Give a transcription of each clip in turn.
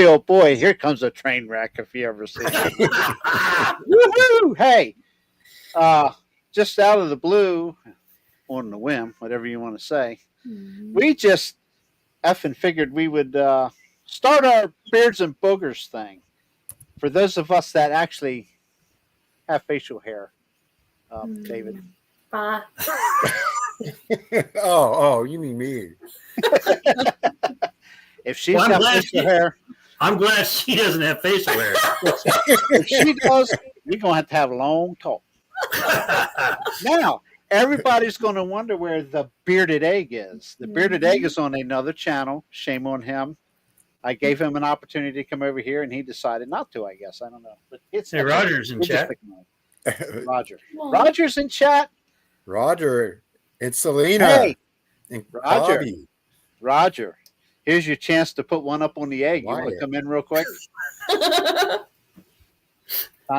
oh boy, here comes a train wreck if you ever see it. Woohoo! Hey, just out of the blue, on the whim, whatever you want to say, we just effing figured we would start our beards and boogers thing. For those of us that actually have facial hair, David. Oh, you mean me? If she's got facial hair, I'm glad she doesn't have facial hair. if she does, we're going to have a long talk. Now, everybody's going to wonder where the bearded egg is. The bearded egg is on another channel. Shame on him. I gave him an opportunity to come over here, and he decided not to, I guess. I don't know. But hey, Roger's in chat. Roger. Roger's in chat. Roger. It's Selena. Hey, and Roger. Bobby. Roger. Here's your chance to put one up on the egg. You want to come in real quick? Time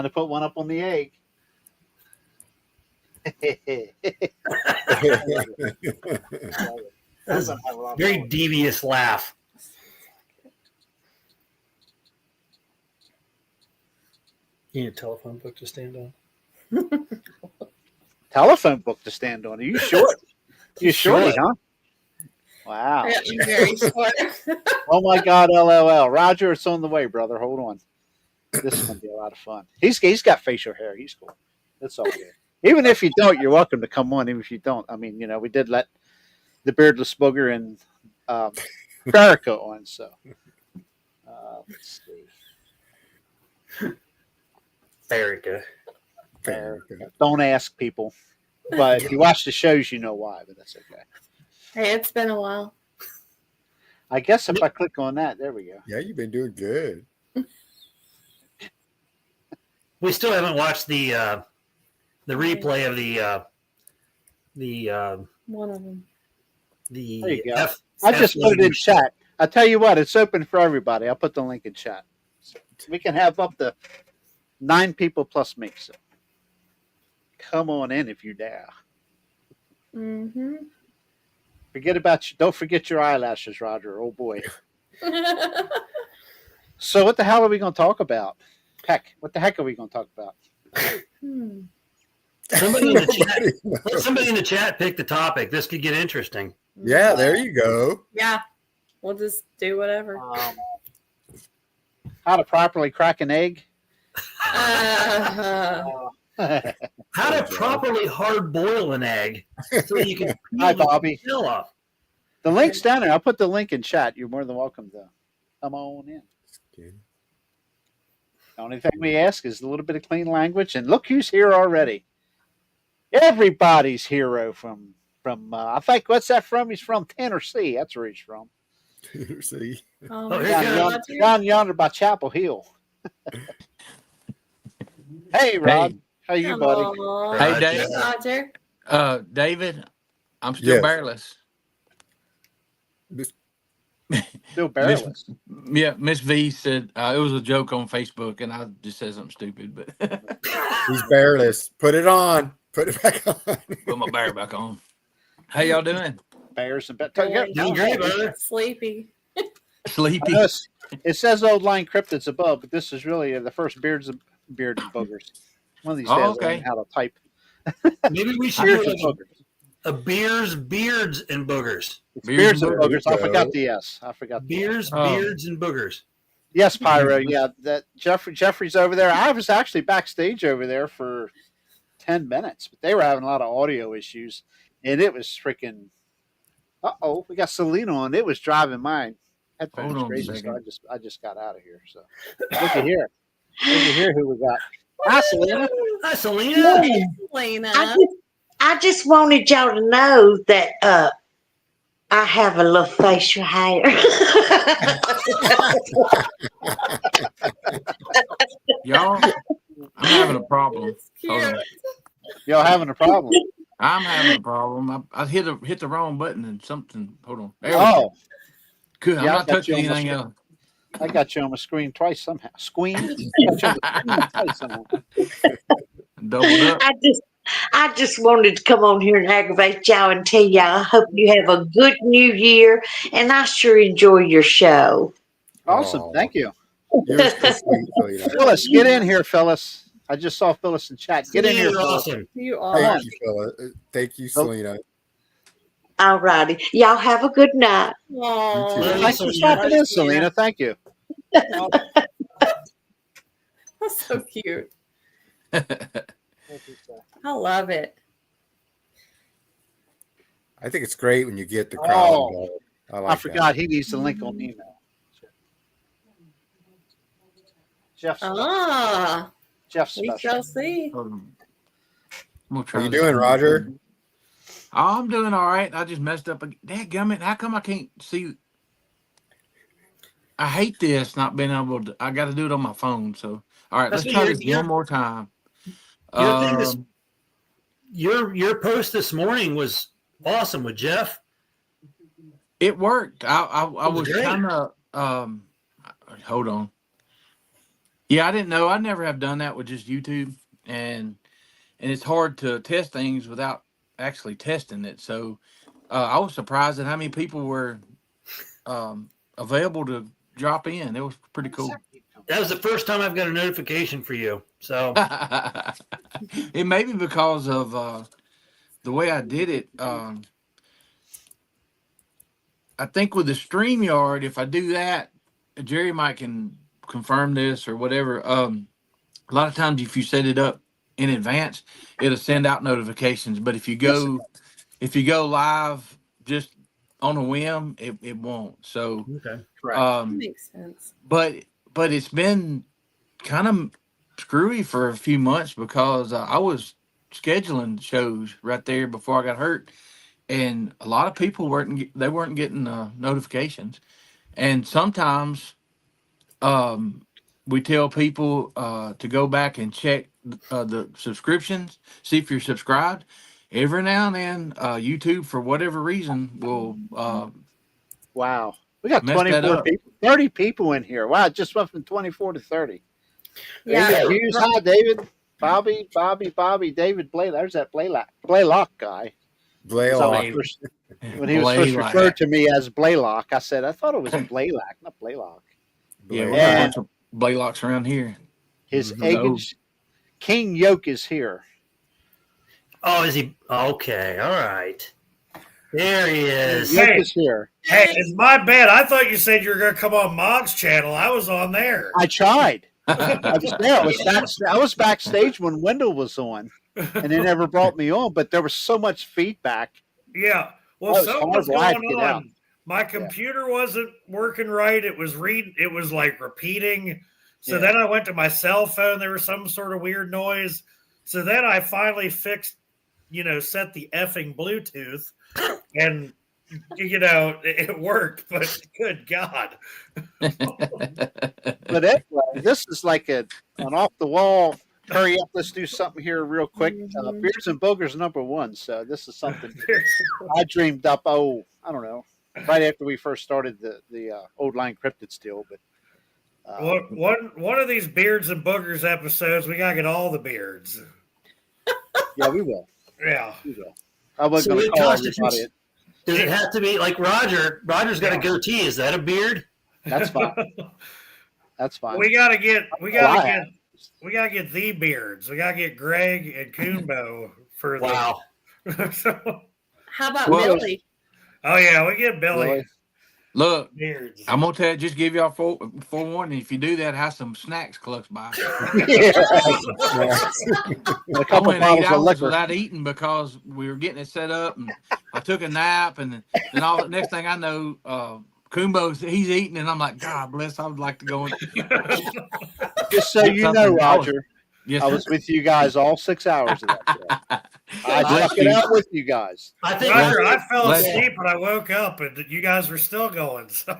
to put one up on the egg. Very devious laugh. You need a telephone book to stand on. Telephone book to stand on. Are you short? You shorty, huh? Wow. Yeah, very short. Oh my God, LOL. Roger, it's on the way, brother. Hold on. This is gonna be a lot of fun. He's got facial hair. He's cool. That's all good. Even if you don't, you're welcome to come on. Even if you don't, I mean, we did let the beardless booger and Farrakha on. So let's see. Farrakha. Don't ask people, but if you watch the shows, you know why. But that's okay. Hey, it's been a while. I guess if I click on that, there we go. Yeah, you've been doing good. We still haven't watched the replay of the one of them. There you go. I just put it in chat. I tell you what, it's open for everybody. I'll put the link in chat. We can have up to 9 people plus me. So come on in if you dare. Mm-hmm. Don't forget your eyelashes, Roger. Oh boy. So what the hell are we going to talk about? Heck, what the heck are we going to talk about? Somebody in the chat pick the topic. This could get interesting. Yeah, there you go. Yeah, we'll just do whatever. How to properly crack an egg? How to properly hard boil an egg so you can Hi, Bobby. peel off. The link's down there. I'll put the link in chat. You're more than welcome to come on in. The only thing we ask is a little bit of clean language. And look who's here already. Everybody's hero from I think, what's that from? He's from Tennessee. That's where he's from. Tennessee. Down yonder by Chapel Hill. Hey, Rod. How you, buddy? Hey, Dave. Roger. David, I'm still bearless. Still bearless. Miss V said it was a joke on Facebook, and I just said something stupid. But he's bearless. Put it on. Put it back on. Put my bear back on. How y'all doing? Bears and Doing great, brother. Sleepy. Sleepy. It says old line cryptids above, but this is really the first beard and boogers. One of these days, I'll learn how to type. Maybe we should do a beers, beards, and boogers. Beards and boogers. I forgot the S. I forgot beers, beards, and boogers. Yes, Pyro. Yeah, that Jeffrey's over there. I was actually backstage over there for 10 minutes, but they were having a lot of audio issues, and it was freaking. We got Selena on. It was driving my headphones crazy. So I just got out of here. So look at here. Look at here who we got. Hi, Selena. Hi, Selena. Hey, Selena. I just wanted y'all to know that I have a little facial hair. Y'all, I'm having a problem. Y'all having a problem? I'm having a problem. I hit the wrong button and something. Hold on. Good. I'm not touching anything else. I got you on my screen twice somehow. Doubled up. I just wanted to come on here and aggravate y'all and tell y'all I hope you have a good new year, and I sure enjoy your show. Awesome. Aw. Thank you. You're so sweet, Selena. Phyllis, get in here, Phyllis. I just saw Phyllis in chat. Get in here, You're Phyllis. awesome. You Come are. on. Thank you, Phyllis. Thank you, Selena. All righty. Y'all have a good night. Aw, Thanks for stopping in, Selena. Thank you. that's so cute. I love it. I think it's great when you get the crowd Oh, involved. I I like forgot he needs the link on email. Jeff's Jeff's We special. shall see. I'm gonna that. try How you this doing, one. Roger? Oh, I'm doing all right. I just messed up. Dadgummit, how come I can't see? I hate this not being able to. I got to do it on my phone. So, all right, That's let's what try this one more time. Your thing is, Um, your post this morning was awesome with Jeff. it worked. I It was was great. kind of. Hold on. Yeah, I didn't know. I never have done that with just YouTube, and it's hard to test things without actually testing it. So, I was surprised at how many people were available to drop in. It was pretty cool. That was the first time I've got a notification for you. So It may be because of the way I did it. I think with the StreamYard, if I do that, Jerry might can confirm this or whatever. A lot of times, if you set it up in advance, it'll send out notifications. But if you go live just on a whim, it won't. So, okay. That makes sense. but it's been kind of screwy for a few months because I was scheduling shows right there before I got hurt, and a lot of people weren't getting notifications, and sometimes we tell people to go back and check the subscriptions, see if you're subscribed. Every now and then, YouTube, for whatever reason, will Wow. We got mess that 24 up. people, 30 people in here. Wow, it just went from 24 to 30. Yeah. David Hughes, hi, David. Bobby, David Blaylock. There's that Blaylock guy. Blaylock. When he was first referred to me as Blaylock, I said, I thought it was Blaylock, not Blaylock. Yeah, we got a And bunch of Blaylocks around here. his Mhm. Agage King Yoke is here. Oh, is he? Okay. All right. There he is. Yoke Hey. is here. Hey, it's my bad. I thought you said you were going to come on Mog's channel. I was on there. I tried. I was there. I was backstage when Wendell was on, and they never brought me on. But there was so much feedback. Yeah. Well, That was something was horrible. I had going to get out. on. My computer wasn't working right. It was like repeating. So Yeah. then I went to my cell phone. There was some sort of weird noise. So then I finally fixed, set the effing Bluetooth, and it worked. But good God. But anyway, this is like an off the wall. Hurry up! Let's do something here real quick. Beards and Boogers #1. So this is something I dreamed up. Oh, I don't know. Right after we first started the old line Cryptids deal, but One of these Beards and Boogers episodes, we gotta get all the beards. yeah, we will. Yeah. We will. I wasn't So going it to call constitutes- everybody. Does it have to be like Roger? Roger's got a goatee. Is that a beard? That's fine. That's fine. We gotta get the beards. We gotta get Greg and Coonbo for Wow. the. How about Well, Billy? Oh yeah, we get Billy Really? Look, beards. I'm gonna tell you, just give y'all forewarning. If you do that, have some snacks close by. Yeah. A I couple went 8 bottles of hours liquor. without eating because we were getting it set up, and I took a nap, and then all the next thing I know, Kumbo's he's eating, and I'm like, God bless, I would like to go. Just so you know, Roger, Yes, I was with you guys all 6 hours of that show. I Bless stuck it you. out with you guys. I think Roger, I fell Bless- asleep and I woke up and you guys were still going. So.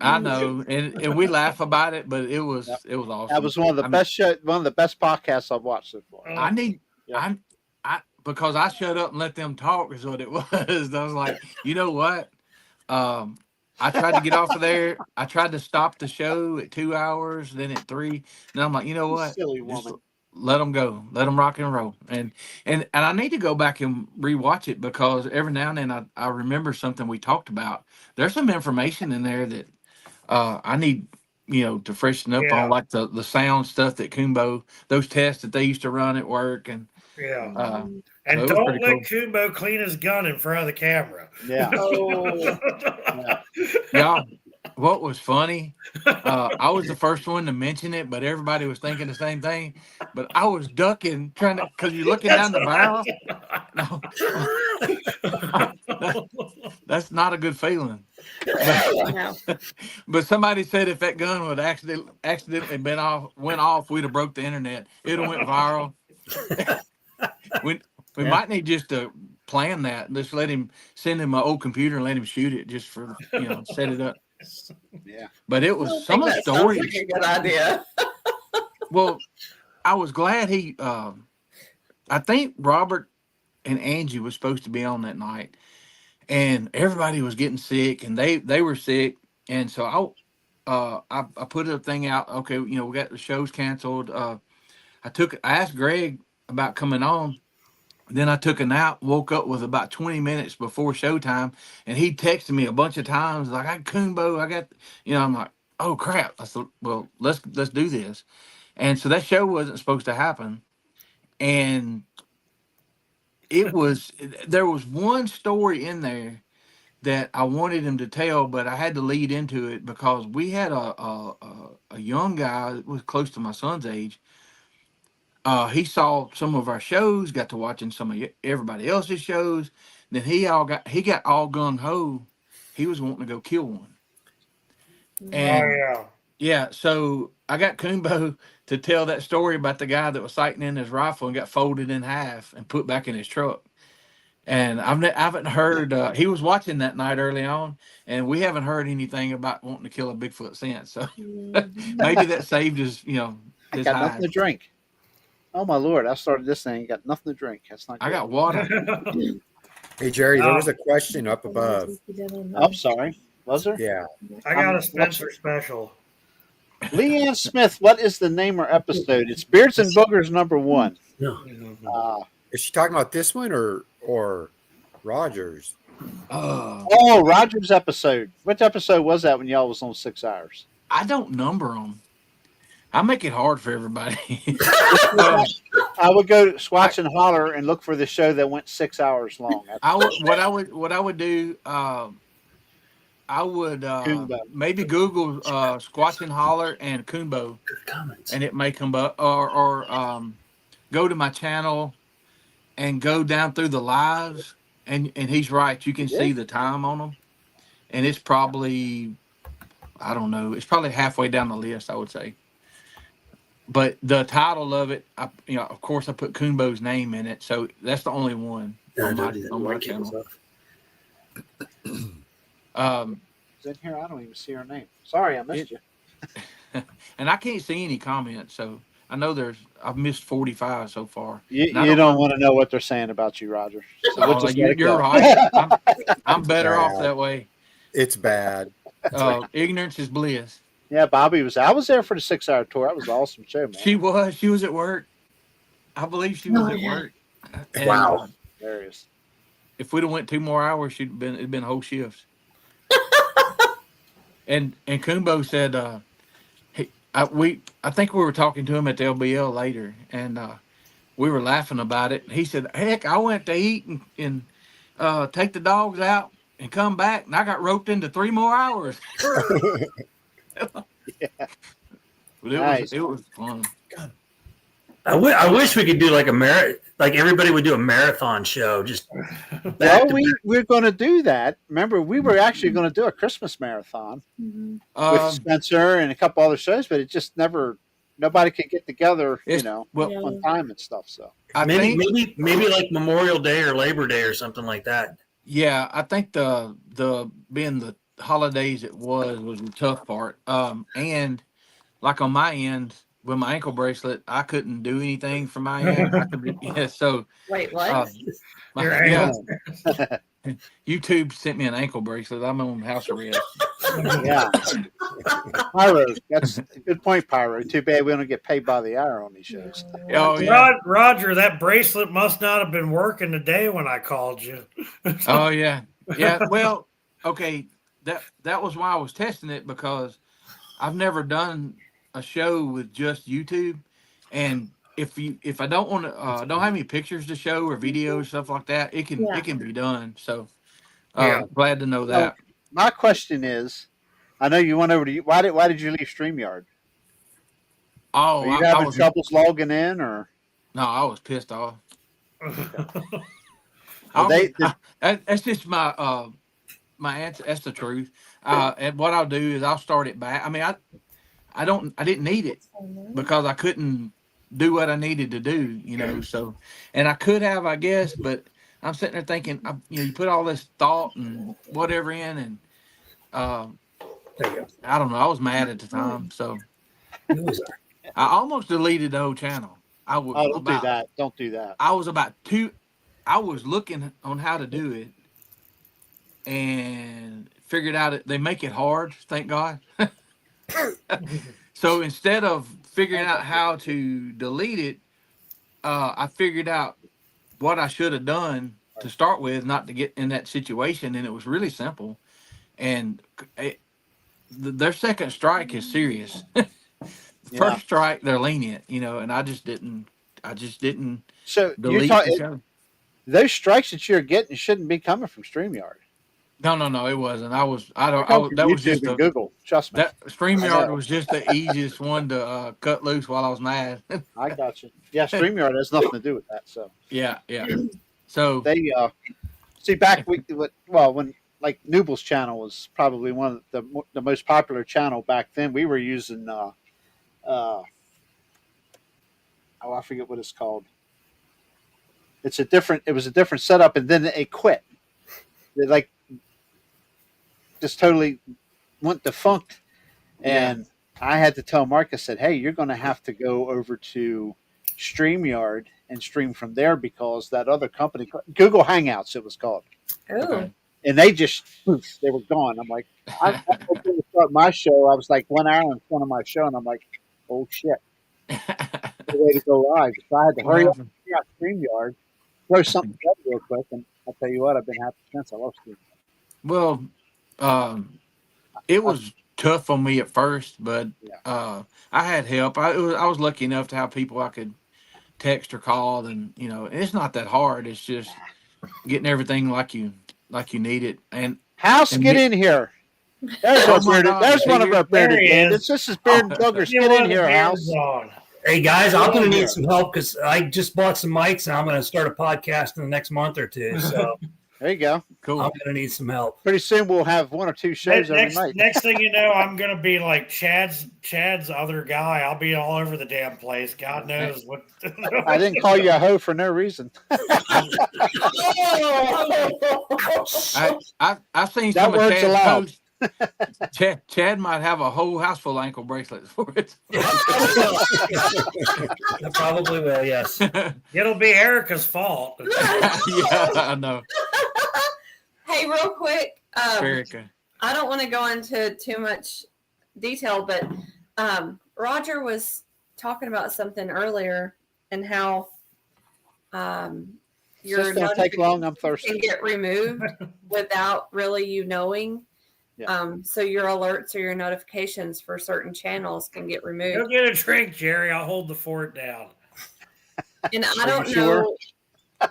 I know, and we laugh about it, but it was awesome. That was one of the best podcasts I've watched so far. I need Yeah. I because I shut up and let them talk is what it was. I was like, you know what? I tried to get off of there. I tried to stop the show at 2 hours, then at 3. And I'm like, you know what? Silly Just woman. let them go. Let them rock and roll. And I need to go back and rewatch it because every now and then I remember something we talked about. There's some information in there that I need, to freshen up Yeah. on like the sound stuff that Kumbo, those tests that they used to run at work. And Yeah. so And it was don't pretty let cool. Kumbo clean his gun in front of the camera. Yeah. Oh, Yeah. Y'all, what was funny? I was the first one to mention it, but everybody was thinking the same thing. But I was ducking, trying to, because you're looking down the barrel. No, that's not a good feeling. But, no. but somebody said if that gun would accidentally went off, we'd have broke the internet. It'd have went viral. we Yeah. might need just to plan that. Just send him an old computer and let him shoot it just for set it up. Yeah. But it I was don't some think of the that sounds stories. like a good idea. Well, I was glad he. I think Robert and Angie was supposed to be on that night, and everybody was getting sick, and they were sick, and so I put a thing out. Okay, we got the shows canceled. I asked Greg about coming on. Then I took a nap, woke up with about 20 minutes before showtime, and he texted me a bunch of times like, "I got Kumbo, I got," I'm like, "Oh crap!" I said, "Well, let's do this." And so that show wasn't supposed to happen, and there was one story in there that I wanted him to tell, but I had to lead into it because we had a young guy that was close to my son's age. He saw some of our shows, got to watching some of everybody else's shows. Then he got all gung ho. He was wanting to go kill one. And yeah. yeah, so I got Kumbo to tell that story about the guy that was sighting in his rifle and got folded in half and put back in his truck. And I haven't heard. He was watching that night early on, and we haven't heard anything about wanting to kill a Bigfoot since. So maybe that saved his, I his got hide. nothing to drink. Oh my Lord! I started this thing. Got nothing to drink. That's not good. I got water. Hey, Jerry, there was a question up above. I'm sorry. Was there? Yeah. I got a Spencer special. Leanne Smith. What is the name or episode? It's Beards and Boogers #1. Is she talking about this one or Rogers? Oh, Rogers episode. Which episode was that when y'all was on 6 hours? I don't number them. I make it hard for everybody. I would go to Swatch and Holler and look for the show that went 6 hours long. What I would do. I would maybe Google Squatch and Holler and Kumbo, and it may come up, or go to my channel and go down through the lives, and he's right. You can see the time on them, and it's probably, I don't know, it's probably halfway down the list, I would say. But the title of it, of course, I put Kumbo's name in it, so that's the only one on my channel. Is in here? I don't even see her name. Sorry, I missed you. And I can't see any comments, so I know I've missed 45 so far. You don't want to know what they're saying about you, Roger. So we'll just let it you're go. right. I'm better off that way. It's bad. Ignorance is bliss. Yeah, Bobby I was there for the 6 hour tour. That was an awesome show, man. She was at work. I believe she was at work. And, Wow. There it is. If we'd have went 2 more hours, it'd been whole shifts. And Kumbo said, I think we were talking to him at the LBL later, and we were laughing about it. He said, "Heck, I went to eat and take the dogs out and come back, and I got roped into 3 more hours." Yeah. But Nice. it was fun. I wish we could do like like everybody would do a marathon show. Just Well, we're going to do that. Remember, we were actually going to do a Christmas marathon with Spencer and a couple other shows, but it just nobody could get together, on time and stuff. So maybe like Memorial Day or Labor Day or something like that. Yeah, I think the being the holidays it was the tough part. And like on my end with my ankle bracelet, I couldn't do anything from my end. So wait, what? YouTube sent me an ankle bracelet. I'm on house arrest. Yeah. Pyro, that's a good point, Pyro. Too bad we don't get paid by the hour on these shows. Oh yeah, Roger, that bracelet must not have been working today when I called you. Oh yeah. Well, okay. that was why I was testing it, because I've never done a show with just YouTube, and if I don't want to don't have any pictures to show or videos stuff like that, it can be done. So glad to know that. My question is, I know you went over to why did you leave StreamYard? Oh, Are you I having was troubles logging in, or no, I was pissed off. Well, That's just my answer. That's the truth. And what I'll do is I'll start it back. I mean, I didn't need it because I couldn't do what I needed to do, So, and I could have, I guess, but I'm sitting there thinking, you put all this thought and whatever in, and There you I don't know. I was mad at the time, so I almost deleted the whole channel. I was don't do that. Don't do that. I was about two. I was looking on how to do it and figured out they make it hard. Thank God. So instead of figuring out how to delete it, I figured out what I should have done to start with, not to get in that situation. And it was really simple. And their second strike is serious. First strike, they're lenient, and I just didn't. So delete the show. Those strikes that you're getting shouldn't be coming from StreamYard. No, it wasn't. That was just Google. Trust me. That StreamYard was just the easiest one to cut loose while I was mad. I got you. Yeah, StreamYard has nothing to do with that. So yeah. So they see back when like Nooble's channel was probably one of the most popular channel back then. We were using I forget what it's called. It was a different setup, and then it quit. They just totally went defunct, and I had to tell Mark. I said, "Hey, you're going to have to go over to StreamYard and stream from there, because that other company, Google Hangouts, it was called." Oh. And they they were gone. I'm like, I was going to start my show. I was like 1 hour in front of my show, and I'm like, oh shit, the way to go live. So I had to hurry up and figure out StreamYard, throw something up real quick, and I'll tell you what, I've been happy since. I love StreamYard. well, it was tough on me at first, but I had help. I was lucky enough to have people I could text or call, and it's not that hard. It's just getting everything like you need it. And House, get in here. There's one of our bearded bandits. This is Bearded Boogers. Get in here, House. Hey guys, I'm going to need some help because I just bought some mics and I'm going to start a podcast in the next month or two. So there you go. Cool. I'm going to need some help. Pretty soon we'll have 1 or 2 shows every night. Next thing you know, I'm going to be like Chad's other guy. I'll be all over the damn place. God knows what. I didn't call you a hoe for no reason. I've seen That some of word's Chad's allowed. posts. Chad might have a whole house full of ankle bracelets for it. I probably will, yes. It'll be Erica's fault. Yeah, I know. Hey, real quick, Erica. I don't want to go into too much detail, but Roger was talking about something earlier and how your This don't take long. I'm can thirsty. get removed without really you knowing. Yeah. So your alerts or your notifications for certain channels can get Go removed. get a drink, Jerry. I'll hold the fort down. And I don't you sure? know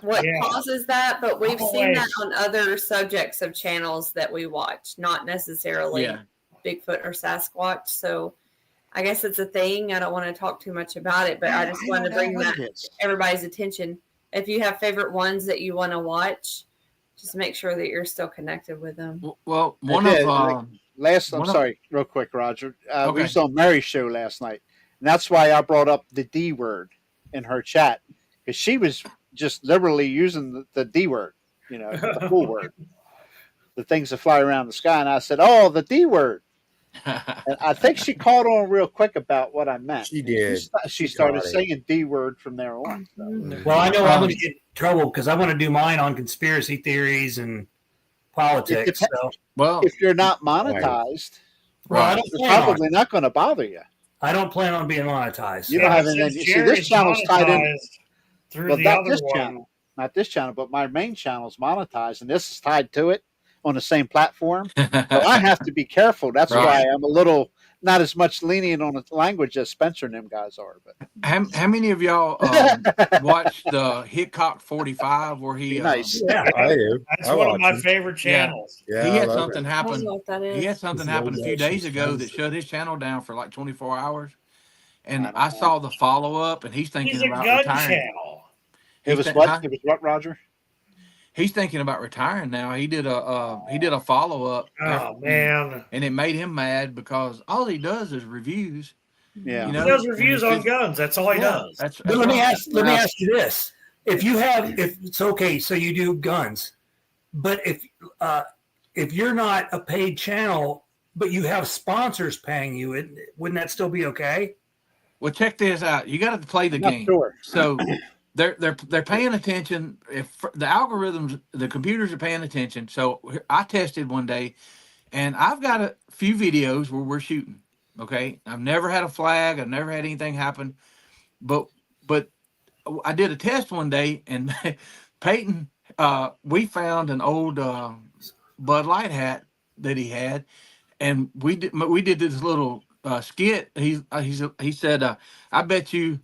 what Yeah. causes that, but we've Oh, seen wait. that on other subjects of channels that we watch, not necessarily Bigfoot or Sasquatch. So I guess it's a thing. I don't want to talk too much about it, but I just wanted to bring that to everybody's attention. If you have favorite ones that you want to watch, just make sure that you're still connected with them. Well, sorry, real quick, Roger. We was on Mary's show last night, and that's why I brought up the D word in her chat, because she was just liberally using the D word, the full word, the things that fly around the sky. And I said, "Oh, the D word." And I think she caught on real quick about what I meant. She did. She started saying D word from there on. So. Well, I know I'm going to get in trouble because I want to do mine on conspiracy theories and politics. So. Well, if you're not monetized, Well, it's probably not going to bother you. I don't plan on being monetized. You don't have any. See, this channel's tied in through the other one. Not this channel, but my main channel is monetized, and this is tied to it. on the same platform. So I have to be careful. That's Right. why I'm a little not as much lenient on the language as Spencer and them guys are. But How many of y'all watched the Hitchcock 45 where he be nice. Yeah. I do. That's I one of watch my them. favorite channels. Yeah, he I had love something it. I don't happen. know what that is. He had something It's happen a few days ago that shut his channel down for like 24 hours. And I saw the follow up, and he's thinking He's a about gun retiring. channel. It was what? It was what, Roger? He's thinking about retiring now. He did a follow up. Oh man. And it made him mad because all he does is reviews. Yeah. You He know, does and reviews it's on just- guns. That's all he does. That's But let me right. ask you this: if it's okay, so you do guns, but if you're not a paid channel, but you have sponsors paying you, wouldn't that still be okay? Well, check this out. You got to play the Not game. sure. So they're paying attention. If the algorithms, the computers are paying attention. So I tested one day, and I've got a few videos where we're shooting. Okay, I've never had a flag. I've never had anything happen, but I did a test one day, and Peyton, we found an old Bud Light hat that he had, and we did this little skit. He said, "I bet you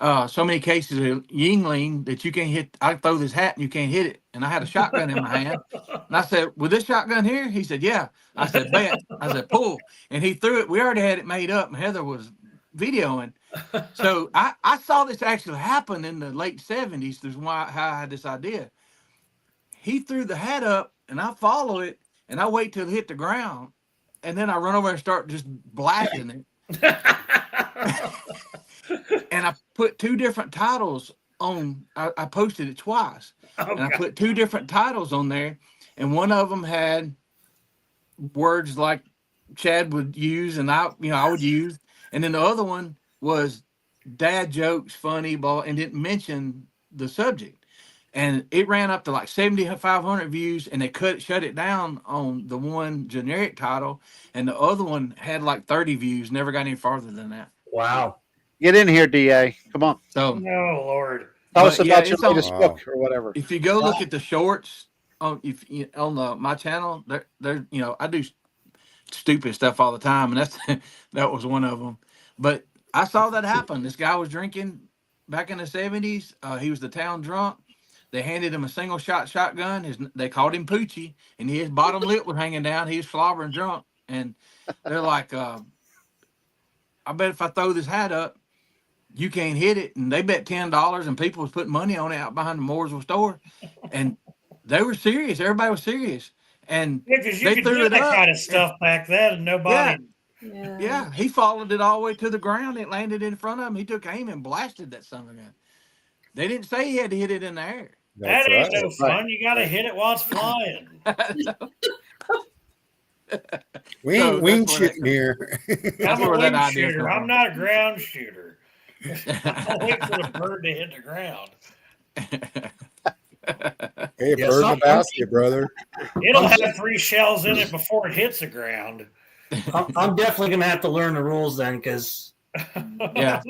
so many cases of Yingling that you can't hit. I throw this hat and you can't hit it." And I had a shotgun in my hand, and I said, "With this shotgun here?" He said, "Yeah." I said, "Bet." I said, "Pull," and he threw it. We already had it made up, and Heather was videoing. So I saw this actually happen in the late 70s. There's how I had this idea. He threw the hat up, and I follow it, and I wait till it hit the ground, and then I run over and start just blasting it. And I put two different titles on. I posted it twice, and I put two different titles on there, and one of them had words like Chad would use, and I would use, and then the other one was dad jokes, funny, blah, and didn't mention the subject. And it ran up to like 7,500 views, and they shut it down on the one generic title, and the other one had like 30 views, never got any farther than that. Wow. Get in here, DA. Come on. So, oh Lord. Tell us But, about yeah, your it's on- latest book or whatever. if you go look at the shorts on my channel, there I do stupid stuff all the time, and that was one of them. But I saw that happen. This guy was drinking back in the 70s. He was the town drunk. They handed him a single shot shotgun. They called him Poochie, and his bottom lip was hanging down. He was slobbering drunk, and they're like, "I bet if I throw this hat up, you can't hit it." And they bet $10, and people was putting money on it out behind the Mooresville store, and they were serious. Everybody was serious, and Yeah, because you they could threw do it that up. kind of stuff back then, and nobody. Yeah, he followed it all the way to the ground. It landed in front of him. He took aim and blasted that son of a gun. They didn't say he had to hit it in the air. That's That ain't right. no fun. You got to hit it while it's flying. We So ain't wing that's where shooting here. I'm a where that wing idea's shooter. come I'm from. not a ground shooter. I'll wait for the bird to hit the ground. Hey, Yeah, bird in the basket, brother. It'll have 3 shells in it before it hits the ground. I'm definitely gonna have to learn the rules then, because Yeah.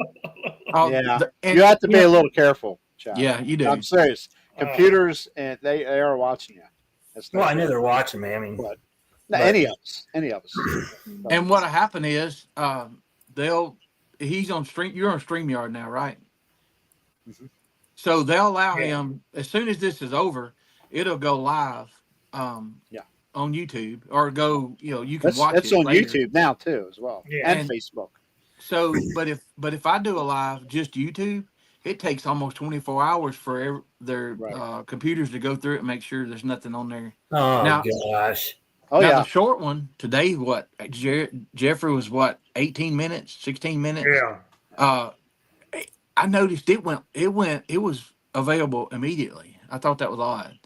Oh, Yeah. and- You have to be a little careful, Chad. Yeah, you do. I'm serious. Computers, and they are watching you. That's well, I not- knew they're watching me. I mean, No, any of us. And what'll happen is he's on stream. You're on StreamYard now, right? Mm-hmm. So they'll allow him as soon as this is over. It'll go live. On YouTube or go. You can watch It's it on later. YouTube now too, as well, Yeah. and Facebook. So, but if I do a live just YouTube, it takes almost 24 hours for their computers to go through it and make sure there's nothing on there. oh Now- gosh, Oh now, yeah, the short one today, Jeffrey was 18 minutes, 16 minutes. Yeah. I noticed it was available immediately. I thought that was odd.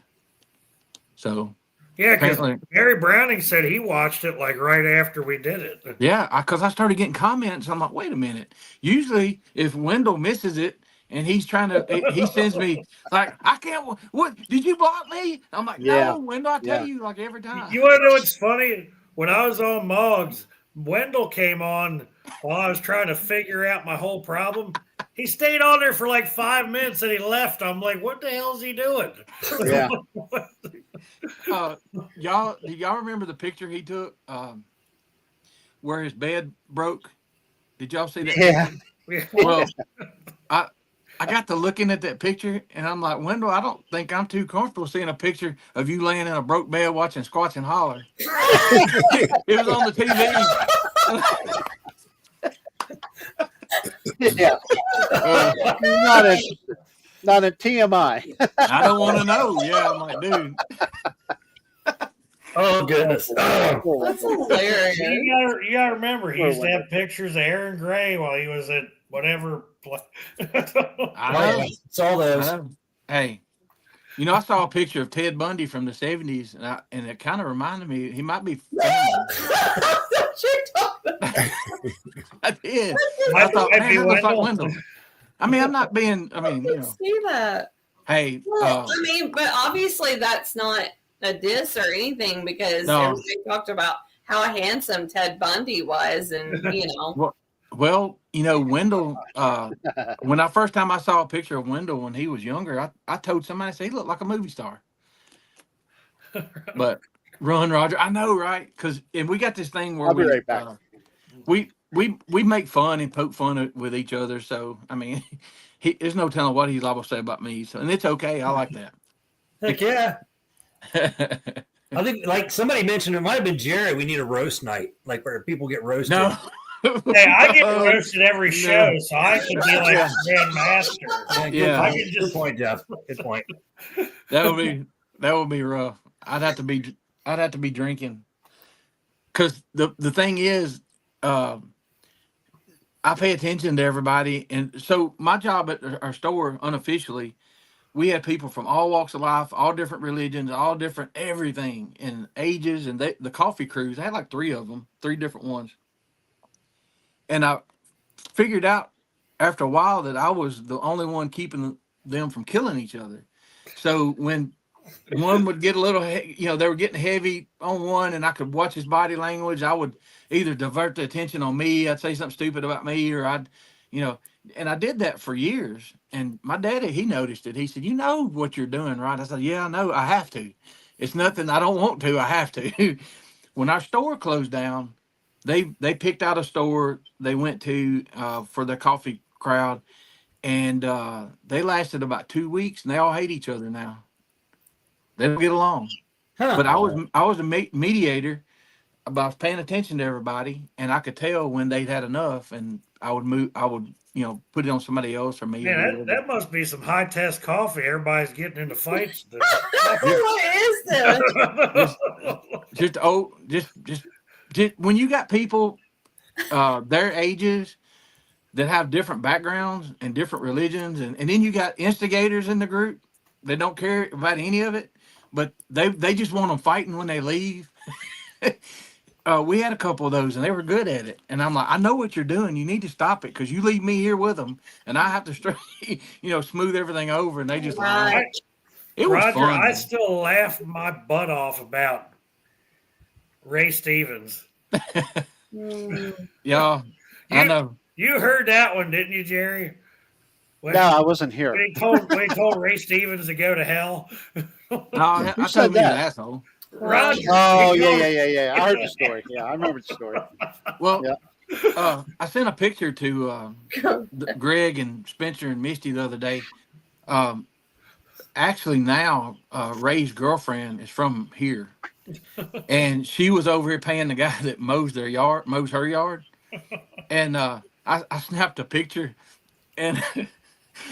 So Yeah, because apparently, Gary Browning said he watched it like right after we did it. yeah, because I started getting comments. I'm like, wait a minute. Usually, if Wendell misses it and he's trying to, he sends me like, I can't. What did you block me? I'm like, Yeah. no, Wendell. I tell Yeah. you, like every time. You want to know what's funny? When I was on Moggs, Wendell came on while I was trying to figure out my whole problem. He stayed on there for like 5 minutes and he left. I'm like, what the hell is he doing? yeah. y'all, do y'all remember the picture he took where his bed broke? Did y'all see that Yeah. picture? Well, I got to looking at that picture, and I'm like, Wendell, I don't think I'm too comfortable seeing a picture of you laying in a broke bed watching Squatch and Holler. It was on the TV. Yeah. Not a TMI. I don't want to know. Yeah, I'm like, dude. Oh goodness. Oh. That's hilarious. You gotta remember, he Poor used to Wendell. have pictures of Aaron Gray while he was at whatever. I know. It's all I those. know. Hey, you know, I saw a picture of Ted Bundy from the 70s, and it kind of reminded me he might be family. I did. I thought, man, that looks like Wendell. I mean, I'm not being, I mean, you know. See that? Hey. Well, I mean, but obviously that's not a diss or anything because No. everybody talked about how handsome Ted Bundy was, and you know. Well, you know, Wendell, when I first time I saw a picture of Wendell when he was younger, I told somebody, I said, he looked like a movie star. But run, Roger. I know, right? And we got this thing where I'll be right back. We make fun and poke fun with each other. So, I mean, there's no telling what he's liable to say about me. So, and it's okay. I like that. Heck yeah. I think, like somebody mentioned, it might have been Jerry. We need a roast night, like where people get roasted. No. Hey, I get roasted every show, so I can be like Yeah. Grand Master. Yeah. I can Good just point, Jeff. Good point. That would be rough. I'd have to be drinking. Cause the thing is, I pay attention to everybody, and so my job at our store unofficially, we had people from all walks of life, all different religions, all different everything and ages, and the coffee crews. I had like 3 of them, 3 different ones, and I figured out after a while that I was the only one keeping them from killing each other. So when one would get a little, they were getting heavy on one, and I could watch his body language. I would either divert the attention on me, I'd say something stupid about me, or and I did that for years. And my daddy, he noticed it. He said, "You know what you're doing, right?" I said, "Yeah, I know. I have to. It's nothing I don't want to. I have to." When our store closed down, they picked out a store they went to for their coffee crowd, and they lasted about 2 weeks, and they all hate each other now. They don't get along. Huh. But I was a mediator. I was paying attention to everybody, and I could tell when they'd had enough, and I would put it on somebody else or me. Man, that must be some high test coffee. Everybody's getting into fights. What is this? just when you got people their ages that have different backgrounds and different religions, and then you got instigators in the group that don't care about any of it, but they just want them fighting when they leave. We had a couple of those, and they were good at it. And I'm like, I know what you're doing. You need to stop it because you leave me here with them, and I have to smooth everything over. And they just it was Roger, fun. I still laugh my butt off about Ray Stevens. Yeah, I know. You heard that one, didn't you, Jerry? No, I wasn't here. When he told Ray Stevens to go to hell. No, I Who told said me an that? asshole. Roger. Oh, yeah. I heard the story. Yeah, I remember the story. Well, Yeah. I sent a picture to Greg and Spencer and Misty the other day. Actually, now Ray's girlfriend is from here, and she was over here paying the guy that mows her yard, and I snapped a picture, and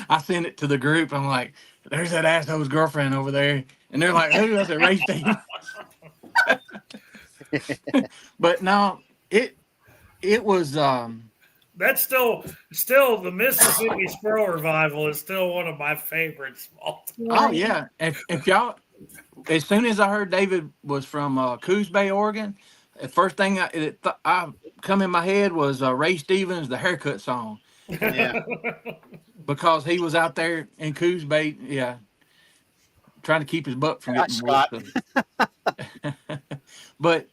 I sent it to the group. I'm like, "There's that asshole's girlfriend over there," and they're like, "Who?" I said, "Ray Stevens." But no, it was. That's still the Mississippi Squirrel Revival is still one of my favorites. Oh yeah, if y'all, as soon as I heard David was from Coos Bay, Oregon, the first thing I come in my head was Ray Stevens, the haircut song. Yeah. Because he was out there in Coos Bay, yeah, trying to keep his butt from getting Scott. But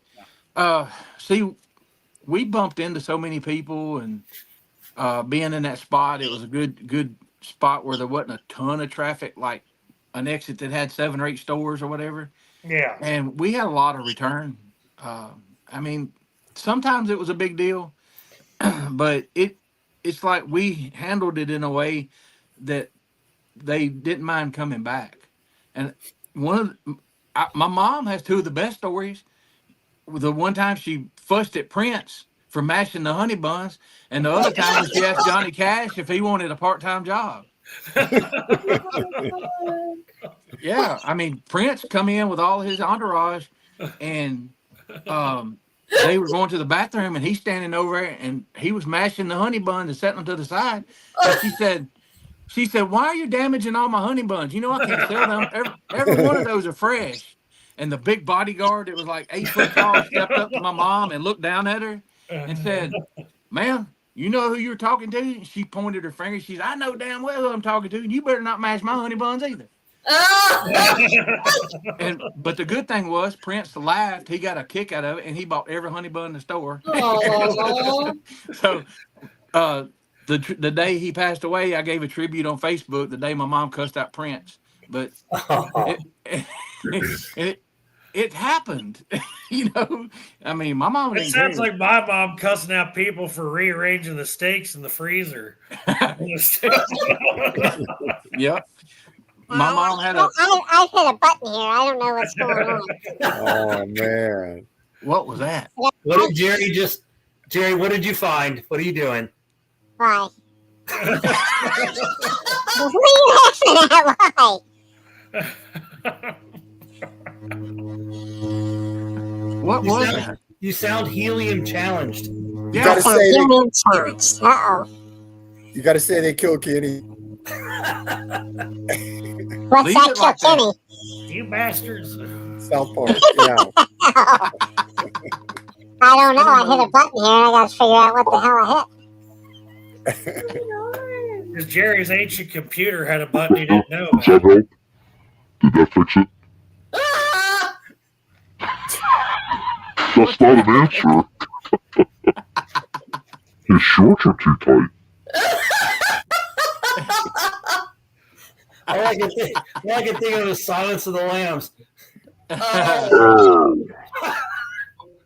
see, we bumped into so many people, and being in that spot, it was a good spot where there wasn't a ton of traffic, like an exit that had 7 or 8 stores or whatever. Yeah. And we had a lot of return. I mean, sometimes it was a big deal, but it's like we handled it in a way that they didn't mind coming back. And one of my mom has two of the best stories. The one time she fussed at Prince for mashing the honey buns, and the other time when she asked Johnny Cash if he wanted a part-time job. Yeah, I mean, Prince come in with all his entourage, and they were going to the bathroom, and he's standing over there, and he was mashing the honey buns and setting them to the side. And she said, "Why are you damaging all my honey buns? You know I can't sell them. Every one of those are fresh." And the big bodyguard that was like 8 foot tall stepped up to my mom and looked down at her and said, "Ma'am, you know who you're talking to?" And she pointed her finger. She said, "I know damn well who I'm talking to, and you better not mash my honey buns either." But the good thing was Prince laughed. He got a kick out of it, and he bought every honey bun in the store. So the day he passed away, I gave a tribute on Facebook. The day my mom cussed out Prince, but it happened. You know, I mean, my mom. It sounds like my mom cussing out people for rearranging the steaks in the freezer. Yep. My mom had a. I hit a button here. I don't know what's going on. Oh man. What was that? What did Jerry, what did you find? What are you doing? Why? What are you laughing at? Why? What was that? You sound helium challenged. You Yeah. gotta say Human challenge. Uh-oh. you gotta say they killed Kenny. What's Leave that, it like Kenny? You bastards. South Park. Yeah. I don't know. I hit a button here. I got to figure out what the hell I hit. Because Jerry's ancient computer had a button he didn't know Does that about. help? Did that fix it? That's not an answer. His shorts are too tight. All I can think of is Silence of the Lambs. Oh.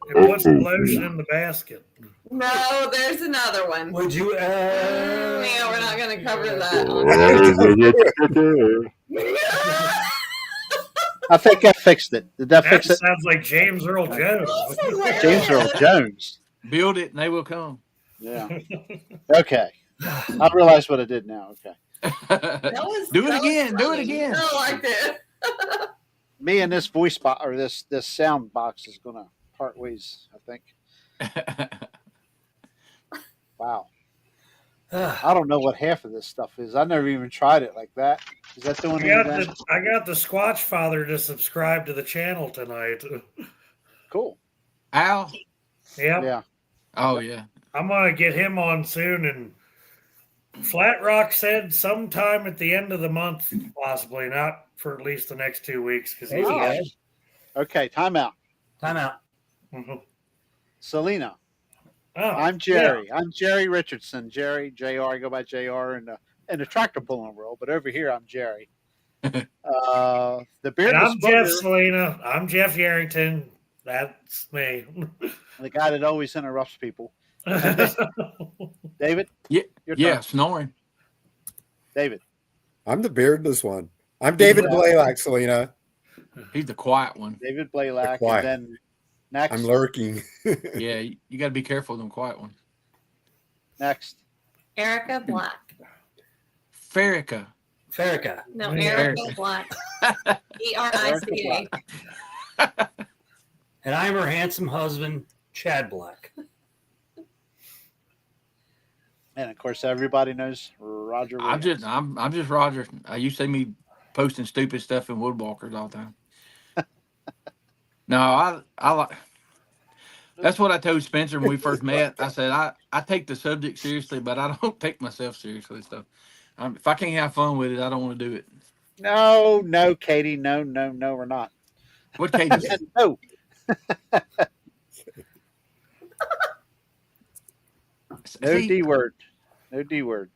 It puts the lotion in the basket. No, there's another one. Would you? Yeah, we're not going to cover that. I think I fixed it. Did that That fix it? sounds like James Earl Jones. James Earl Jones. Build it and they will come. Yeah. Okay. I realize what I did now. Okay. Do it again. Do it again. I liked it. Me and this voice box or this sound box is gonna part ways, I think. Wow. I don't know what half of this stuff is. I never even tried it like that. Is that doing anything? I got the Squatch Father to subscribe to the channel tonight. Cool. Al? Yep. Yeah. Oh, yeah. I'm going to get him on soon. And Flat Rock said sometime at the end of the month, possibly, not for at least the next 2 weeks. Because he's Okay, time out. Time out. Selena. Oh, I'm Jerry. Yeah. I'm Jerry Richardson. Jerry, JR. I go by JR in the tractor pulling world, but over here I'm Jerry. The beardless and I'm Jeff booger, Selena. I'm Jeff Yarrington. That's me. the guy that always interrupts people. David? Yeah, your yeah, turn. snoring. David. I'm the beardless one. I'm David Blaylock, Selena. He's the quiet one. David Blaylock. Quiet. And then next. I'm lurking. Yeah, you got to be careful of them quiet ones. Next. Erica Black. Farrakha. No, Yeah. Erica Black. ERICA. And I'm her handsome husband, Chad Black. And of course, everybody knows Roger. I'm just Roger. You see me posting stupid stuff in Woodwalkers all the time. No, I like. That's what I told Spencer when we first met. I said I take the subject seriously, but I don't take myself seriously. So if I can't have fun with it, I don't want to do it. No, Katie. No, we're not. What Katie said? No. No D word. No D word.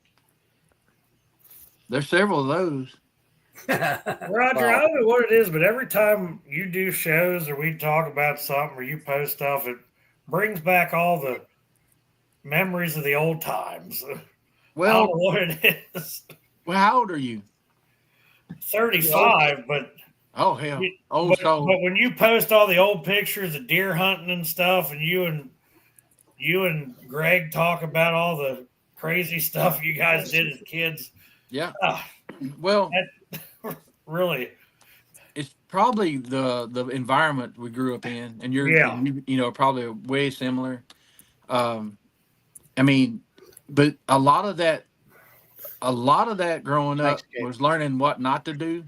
There's several of those. Roger, I don't know what it is, but every time you do shows or we talk about something or you post stuff, it brings back all the memories of the old times. I don't Well, know what it is. well, how old are you? 35, but Oh hell, you- old but soul. when you post all the old pictures of deer hunting and stuff, and you and Greg talk about all the crazy stuff you guys did as kids, Yeah. ah, Well, really, it's probably the environment we grew up in, and Yeah. you know, probably way similar. I mean, but a lot of that growing up Thanks, Gabe. was learning what not to do.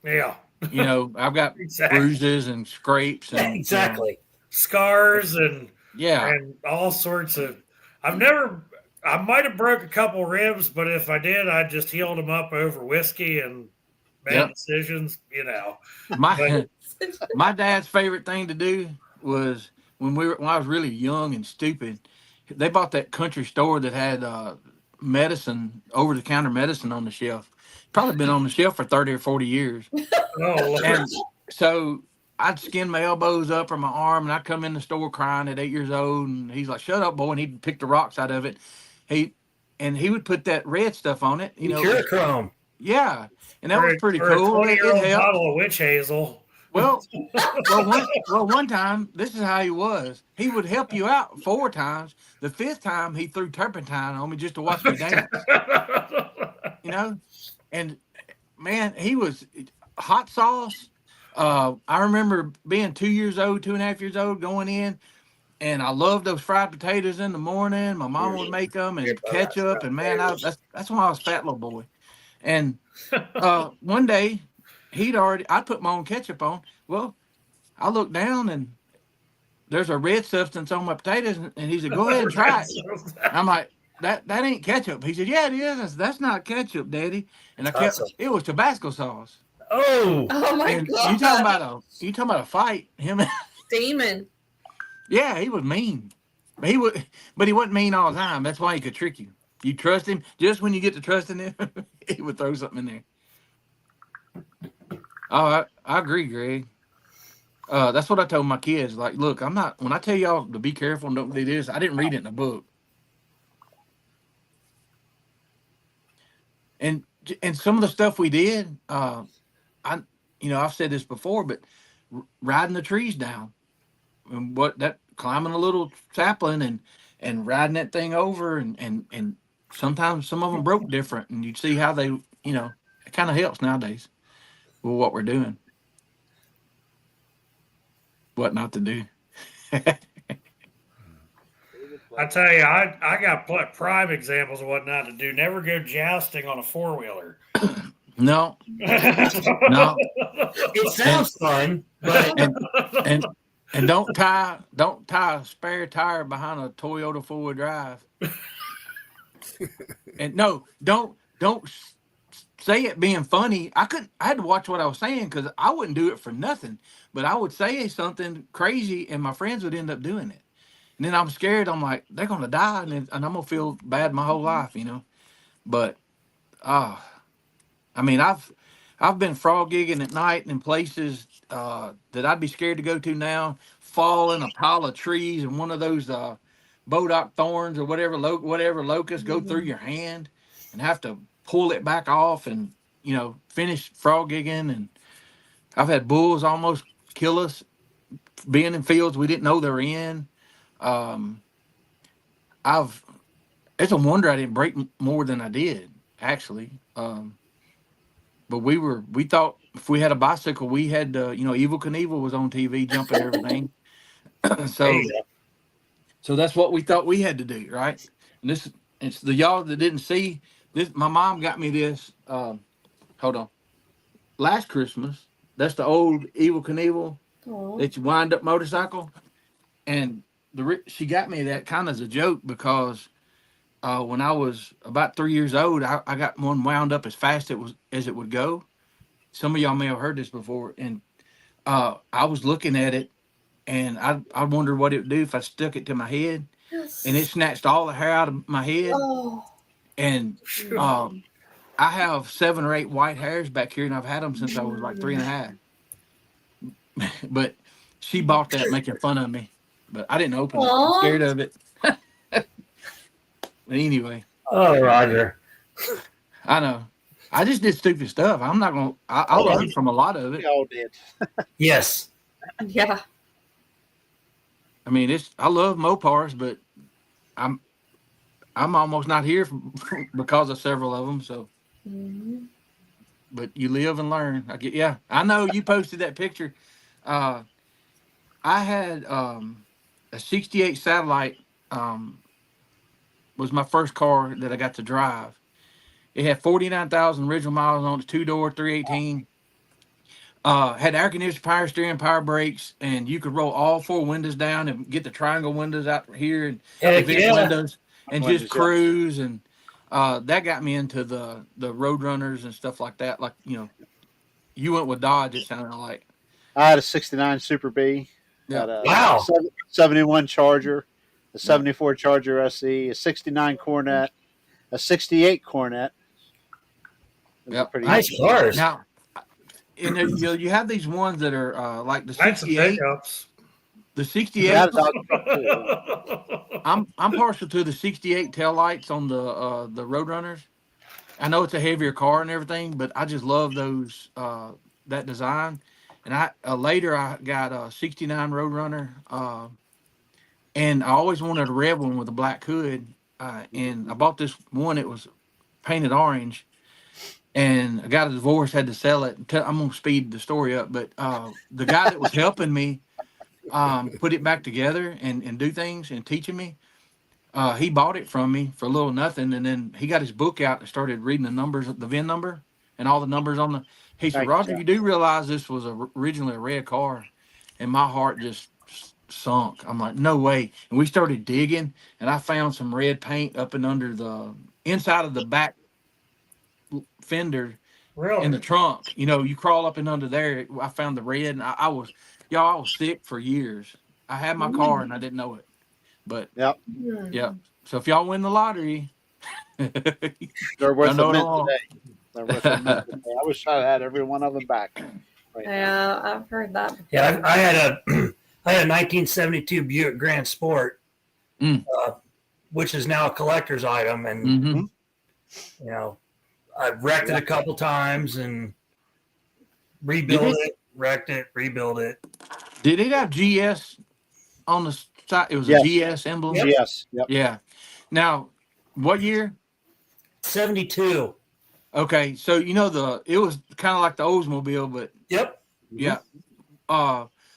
yeah, You know, I've got Exactly. bruises and scrapes and exactly. scars and Yeah. and all sorts of. I might have broke a couple ribs, but if I did, I just healed them up over whiskey and bad Yep. decisions. You know, My my dad's favorite thing to do was when I was really young and stupid. They bought that country store that had medicine, over the counter medicine on the shelf. Probably been on the shelf for 30 or 40 years. oh Lord. And so I'd skin my elbows up or my arm, and I'd come in the store crying at 8 years old. And he's like, "Shut up, boy!" And he'd pick the rocks out of it. He would put that red stuff on it. You know, Curachrome. yeah, and that was pretty For cool. A It 20-year-old helped. bottle of witch hazel. Well, one time, this is how he was. He would help you out 4 times. The 5th time, he threw turpentine on me just to watch me dance. You know, and man, he was hot sauce. I remember being 2 years old, 2.5 years old, going in, and I loved those fried potatoes in the morning. My mom would make them and ketchup, and man, that's when I was a fat little boy. And one day, I put my own ketchup on. Well, I looked down and there's a red substance on my potatoes, and he said, "Go ahead and try it." I'm like, that ain't ketchup. He said, "Yeah, it is." That's not ketchup, Daddy. And it was Tabasco sauce. Oh, Oh my And god! you talking about a fight? Him, Demon. yeah, he was mean. But he wasn't mean all the time. That's why he could trick you. You trust him. Just when you get to trusting him, he would throw something in there. Oh, I agree, Greg. That's what I told my kids. Like, look, when I tell y'all to be careful and don't do this, I didn't read it in a book. And some of the stuff we did, I've said this before, but riding the trees down, and climbing a little sapling and riding that thing over, and sometimes some of them broke different, and you'd see how they, it kind of helps nowadays with what we're doing. What not to do. I tell you, I got prime examples of what not to do. Never go jousting on a 4-wheeler. No. No. it sounds fun, but And don't tie a spare tire behind a Toyota 4-wheel drive. And no, don't say it being funny. I had to watch what I was saying because I wouldn't do it for nothing. But I would say something crazy, and my friends would end up doing it. And then I'm scared. I'm like, they're gonna die, and I'm gonna feel bad my whole life, But, I mean, I've been frog gigging at night in places that I'd be scared to go to now. Fall in a pile of trees, and one of those bodock thorns or whatever locusts go through your hand, and have to pull it back off, and finish frog gigging. And I've had bulls almost kill us being in fields we didn't know they were in. It's a wonder I didn't break more than I did, actually. But we thought if we had a bicycle, we had Evel Knievel was on TV jumping everything. So that's what we thought we had to do, right? And it's the y'all that didn't see this. My mom got me this. Hold on. Last Christmas, that's the old Evel Knievel that you wind up motorcycle, and she got me that kind of as a joke because when I was about 3 years old, I got one wound up as fast as it would go. Some of y'all may have heard this before, and I was looking at it, and I wondered what it would do if I stuck it to my head, and it snatched all the hair out of my head. Oh. And I have 7 or 8 white hairs back here, and I've had them since I was like 3.5. But she bought that making fun of me, but I didn't open it. I'm scared of it. But anyway. Oh, Roger. I know. I just did stupid stuff. I'm not gonna. I learned from a lot of it. We all did. Yes. Yeah. I mean, I love Mopars, but I'm almost not here because of several of them. So, but you live and learn. I know you posted that picture. I had a '68 Satellite. Was my first car that I got to drive. It had 49,000 original miles on it, 2-door, 318. Had air conditioning, power steering, power brakes, and you could roll all 4 windows down and get the triangle windows out here and event windows and just cruise. And that got me into the road runners and stuff like that. Like, you went with Dodge, it sounded like. I had a '69 Super B. Yeah. Had a Wow. 71 Charger, a '74 Charger SE, a '69 Cornet, a '68 Cornet. Yep. Nice cars. Now, and you have these ones that are like the That's the 68. pickups. The 68. I'm partial to the 68 taillights on the Roadrunners. I know it's a heavier car and everything, but I just love those that design. And I later I got a '69 Roadrunner, and I always wanted a red one with a black hood. And I bought this one. It was painted orange. And I got a divorce, had to sell it. I'm going to speed the story up. But the guy that was helping me put it back together and do things and teaching me, he bought it from me for a little nothing. And then he got his book out and started reading the numbers, the VIN number and all the numbers on the. He said, Roger, you do realize this was originally a red car? And my heart just sunk. I'm like, no way. And we started digging, and I found some red paint up and under the inside of the back fender in the trunk. You crawl up and under there. I found the red, and I was sick for years. I had my car and I didn't know it. But yeah. So if y'all win the lottery, they're worth a mint today. They're worth a mint today. I wish I had every one of them back. Yeah, I've heard that before. Yeah, I had a 1972 Buick Grand Sport, which is now a collector's item, and I wrecked it a couple times and rebuilt it, wrecked it, rebuilt it. Did it have GS on the side? It was a GS emblem? Yes. Yep. Yeah. Now, what year? 72. Okay. So, it was kind of like the Oldsmobile, but. Yep. Yeah.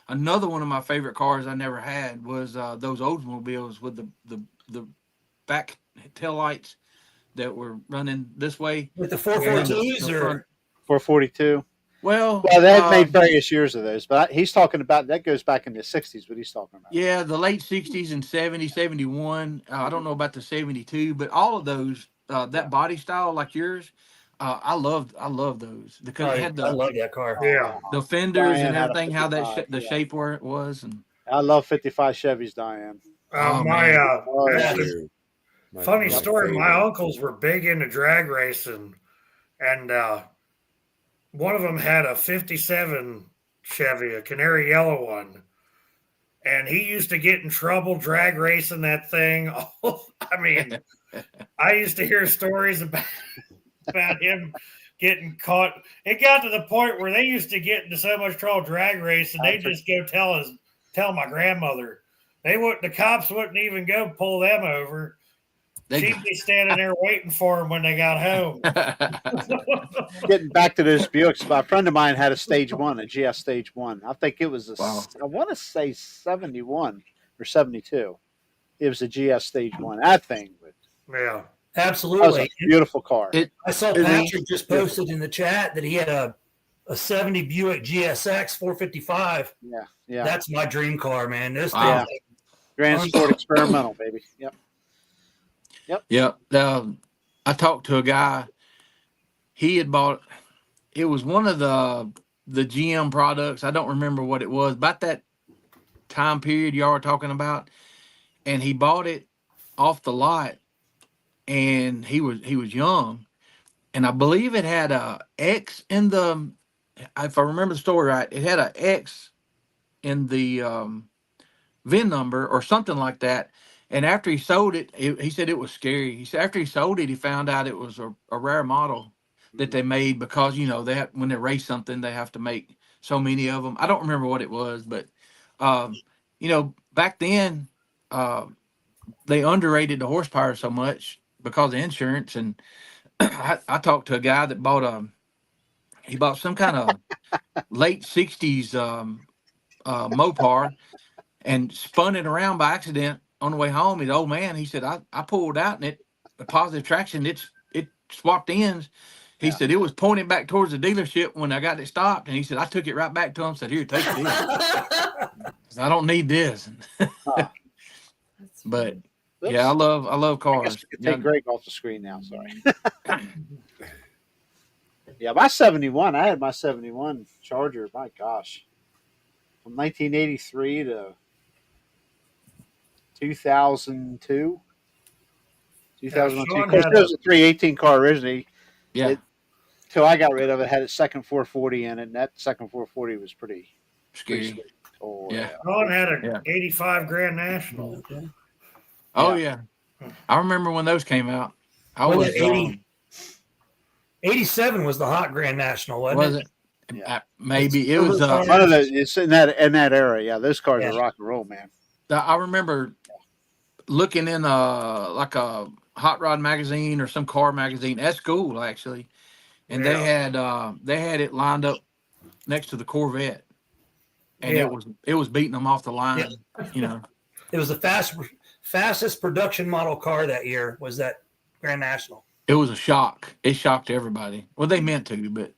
Another one of my favorite cars I never had was those Oldsmobiles with the back tail lights that were running this way with the 442s or 442. Well, they've made various years of those, but he's talking about that goes back in the '60s. What he's talking about? Yeah, the late '60s and '70, '71. I don't know about the '72, but all of those that body style like yours, I love those because it had I love that car. Yeah, the fenders and everything, how that the shape where it was, and I love '55 Chevys, Diane. Funny story. My uncles were big into drag racing, and one of them had a '57 Chevy, a canary yellow one, and he used to get in trouble drag racing that thing. I mean, I used to hear stories about him getting caught. It got to the point where they used to get into so much trouble drag racing, they just go tell my grandmother. The cops wouldn't even go pull them over. She'd be standing there waiting for them when they got home. Getting back to those Buicks, a friend of mine had a Stage 1, a GS Stage 1. I think it was I want to say 71 or 72. It was a GS Stage 1. That thing. Yeah. Absolutely. That was a beautiful car. I saw Patrick just posted in the chat that he had a 70 Buick GSX 455. Yeah. That's my dream car, man. This thing. Yeah. Grand Sport Experimental, baby. Yep. I talked to a guy. He had bought. It was one of the GM products. I don't remember what it was. About that time period y'all were talking about, and he bought it off the lot. And he was young, and I believe it had a X in the. If I remember the story right, it had a X in the VIN number or something like that. And after he sold it, he said it was scary. He said after he sold it, he found out it was a rare model that they made because they have, when they race something, they have to make so many of them. I don't remember what it was, but back then they underrated the horsepower so much because of insurance. And I talked to a guy that he bought some kind of late '60s Mopar and spun it around by accident on the way home. He's old man. He said, I pulled out and the positive traction, it swapped ends. He said it was pointing back towards the dealership when I got it stopped. And he said, I took it right back to him, said, here, take this. I don't need this. But yeah, I love cars. Take Greg off the screen now. Sorry. Yeah, my 71, I had my 71 Charger, my gosh, from 1983 to 2002. 2002. Sean Of course, had it was a 318 car originally. Yeah. Till I got rid of it, had a second 440 in it, and that second 440 was pretty Scary. sweet. Oh, Yeah. Ron had a 85 Grand National. Oh, yeah. I remember when those came out. I Well, was 87 was the hot Grand National, wasn't it? Yeah. Maybe it was. one of the, it's in that era. Yeah, those cars Yeah. are rock and roll, man. I remember looking in like a hot rod magazine or some car magazine at school actually, and they had it lined up next to the Corvette, and it was beating them off the line. It was the fastest production model car that year was that Grand National. It was a shock. It shocked everybody. Well, they meant to, but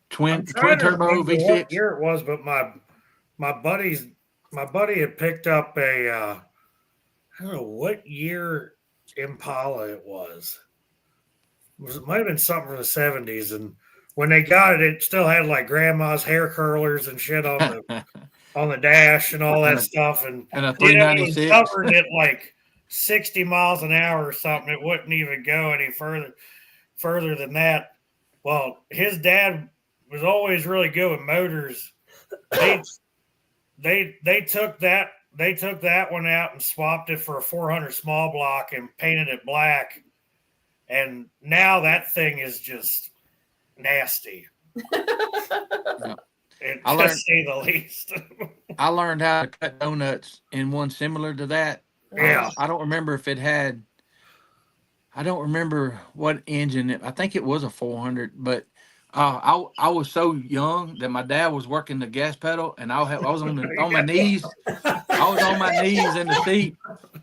twin turbo V6. What year it was, but my buddy had picked up a I don't know what year Impala it was. It might have been something from the 70s, and when they got it, it still had like grandma's hair curlers and shit on the dash and all that stuff, and a it 396. was covered at like 60 miles an hour or something. It wouldn't even go any further than that. Well, his dad was always really good with motors. They took that one out and swapped it for a 400 small block and painted it black. And now that thing is just nasty. To say the least. I learned how to cut donuts in one similar to that. Yeah. I don't remember if it had. I don't remember what engine. I think it was a 400, but I was so young that my dad was working the gas pedal, and I was on my knees. I was on my knees in the seat,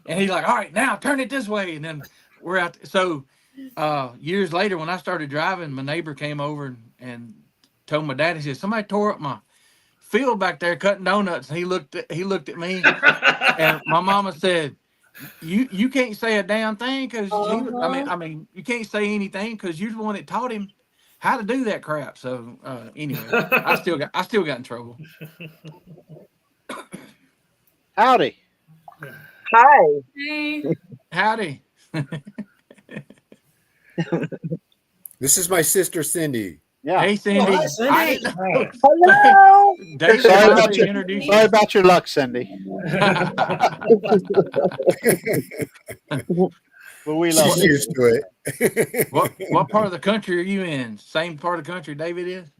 and he's like, "All right, now turn it this way," and then we're out. So years later, when I started driving, my neighbor came over and told my dad. He said, "Somebody tore up my field back there cutting donuts." And he looked at me, and my mama said, "You can't say a damn thing because I mean you can't say anything because you're the one that taught him how to do that crap." So anyway, I still got in trouble. Howdy. Hi. Hey. Howdy. This is my sister Cindy. Yeah. Hey Cindy. Hi, Cindy. I didn't know. Hello. Dave introduced Sorry about your luck, Cindy. But we love She's you. used to it. What part of the country are you in? Same part of the country David is?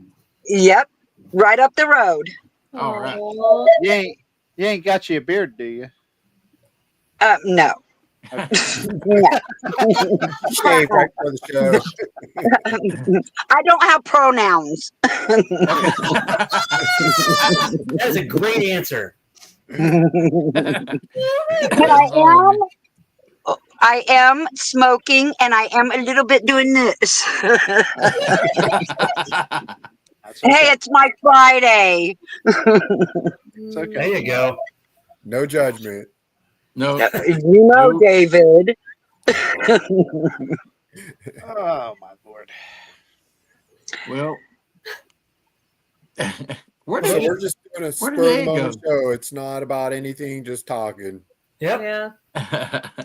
Yep. Right up the road. All right. You ain't got you a beard, do you? No. Shave right for the show. I don't have pronouns. That's a great answer. But I am smoking, and I am a little bit doing this. Hey, it's my Friday. It's okay. There you go. No judgment. No. You know, No. David. Oh my Lord. Well, where So did we're just doing a spur did of the they moment show. It's not about anything, just talking. Yep. Yeah.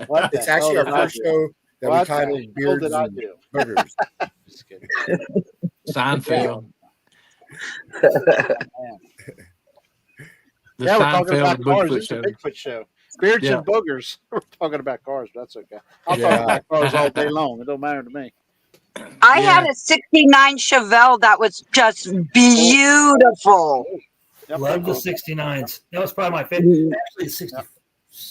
What the It's actually hell our did I first do? show that What we titled the hell Beards did I and do? Boogers. Just kidding. Seinfeld. Man. The Yeah, we're talking Seinfeld about and cars. Bigfoot This is a show. Bigfoot show. Beards Yeah. and boogers. We're talking about cars, but that's okay. I'll Yeah. talk about cars all day long. It don't matter to me. I Yeah. had a '69 Chevelle that was just beautiful. Yep. Love the 69s. That was probably my favorite. Actually, 60. Yep.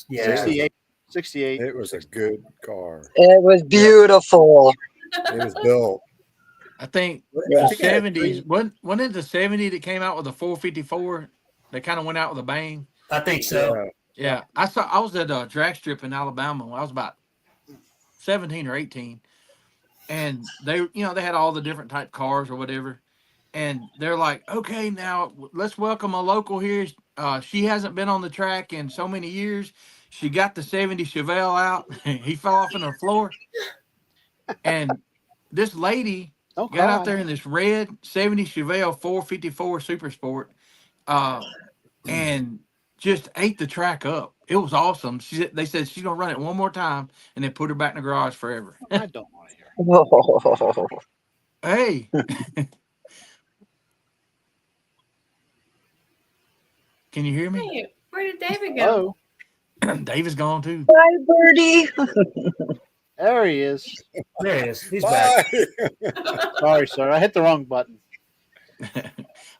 Yeah. 68. 68. It was a good car. It was beautiful. It was built. I think Yeah. the 70s, wasn't it the 70 that came out with a 454? They kind of went out with a bang. I think so. Yeah. I was at a drag strip in Alabama when I was about 17 or 18. And they had all the different type cars or whatever. And they're like, okay, now let's welcome a local here. She hasn't been on the track in so many years. She got the 70 Chevelle out. He fell off on the floor. And this lady Don't got out cry. there in this red 70 Chevelle 454 Super Sport and just ate the track up. It was awesome. They said she's going to run it one more time and then put her back in the garage forever. I don't want to hear. Hey. Can you hear me? Hey, where did David go? Oh, David's gone too. Bye, Birdie. there he is. There he is. He's back. Bye. Sorry, sir. I hit the wrong button.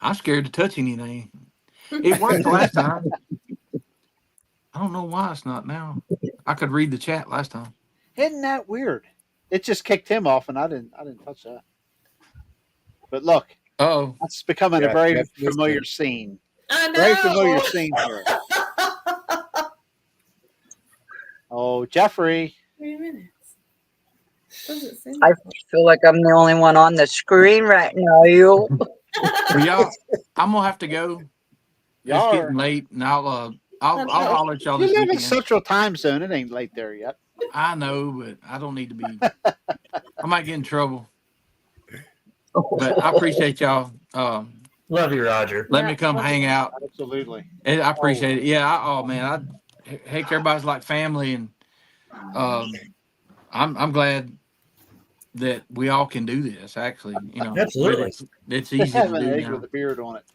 I'm scared to touch anything. It worked last time. I don't know why it's not now. I could read the chat last time. Isn't that weird? It just kicked him off, and I didn't touch that. But look, Oh, that's becoming a very familiar scene. I know. Very familiar scene here. Oh, Jeffrey. Wait a minute. Does it say I feel like I'm the only one on the screen right now. You. well, y'all, I'm gonna have to go. It's Y'all getting are, late, and I'll holler at y'all you this live in weekend. Central Time Zone. It ain't late there yet. I know, but I don't need to be. I might get in trouble. But I appreciate y'all. Love you, Roger. Let me come hang out. Absolutely. And I appreciate it. Yeah. Heck, everybody's like family, and I'm glad that we all can do this. Actually, Absolutely. it's They easy have to an do egg now. with a beard on it.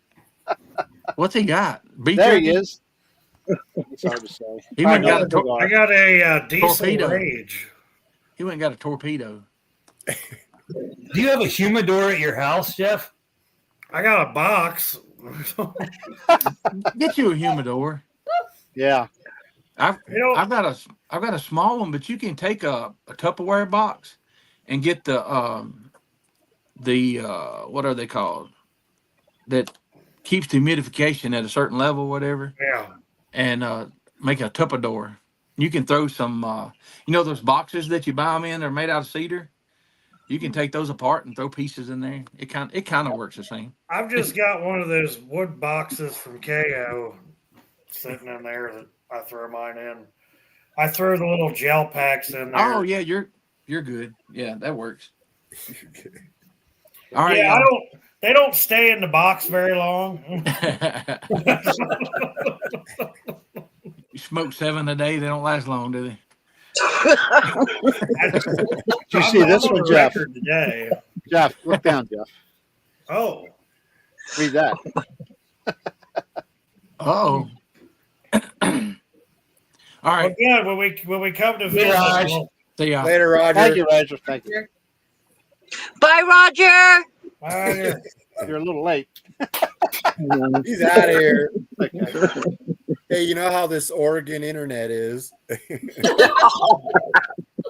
What's he got? Beef There he jerky? is. It's hard to say. He went and got a I got a diesel torpedo. rage. He went and got a torpedo. Do you have a humidor at your house, Jeff? I got a box. Get you a humidor. Yeah. I've got a small one, but you can take a Tupperware box and get the what are they called? That keeps the humidification at a certain level, whatever. Yeah. And make a Tupperware. You can throw some those boxes that you buy them in, they're made out of cedar. You can take those apart and throw pieces in there. It kind of works the same. I've just got one of those wood boxes from KO sitting in there that I throw mine in. I throw the little gel packs in there. Oh yeah, you're good. Yeah, that works. All right. Yeah, they don't stay in the box very long. You smoke 7 a day, they don't last long, do they? Did you see this one, Jeff? Today. Jeff, look down, Jeff. Oh. Read that. Oh. All right. Well, good. When we come to visit, Raj. See ya. Later, Roger. Thank you, Roger. Thank you. Bye, Roger. You're a little late. He's out of here. Okay. Hey, you know how this Oregon internet is?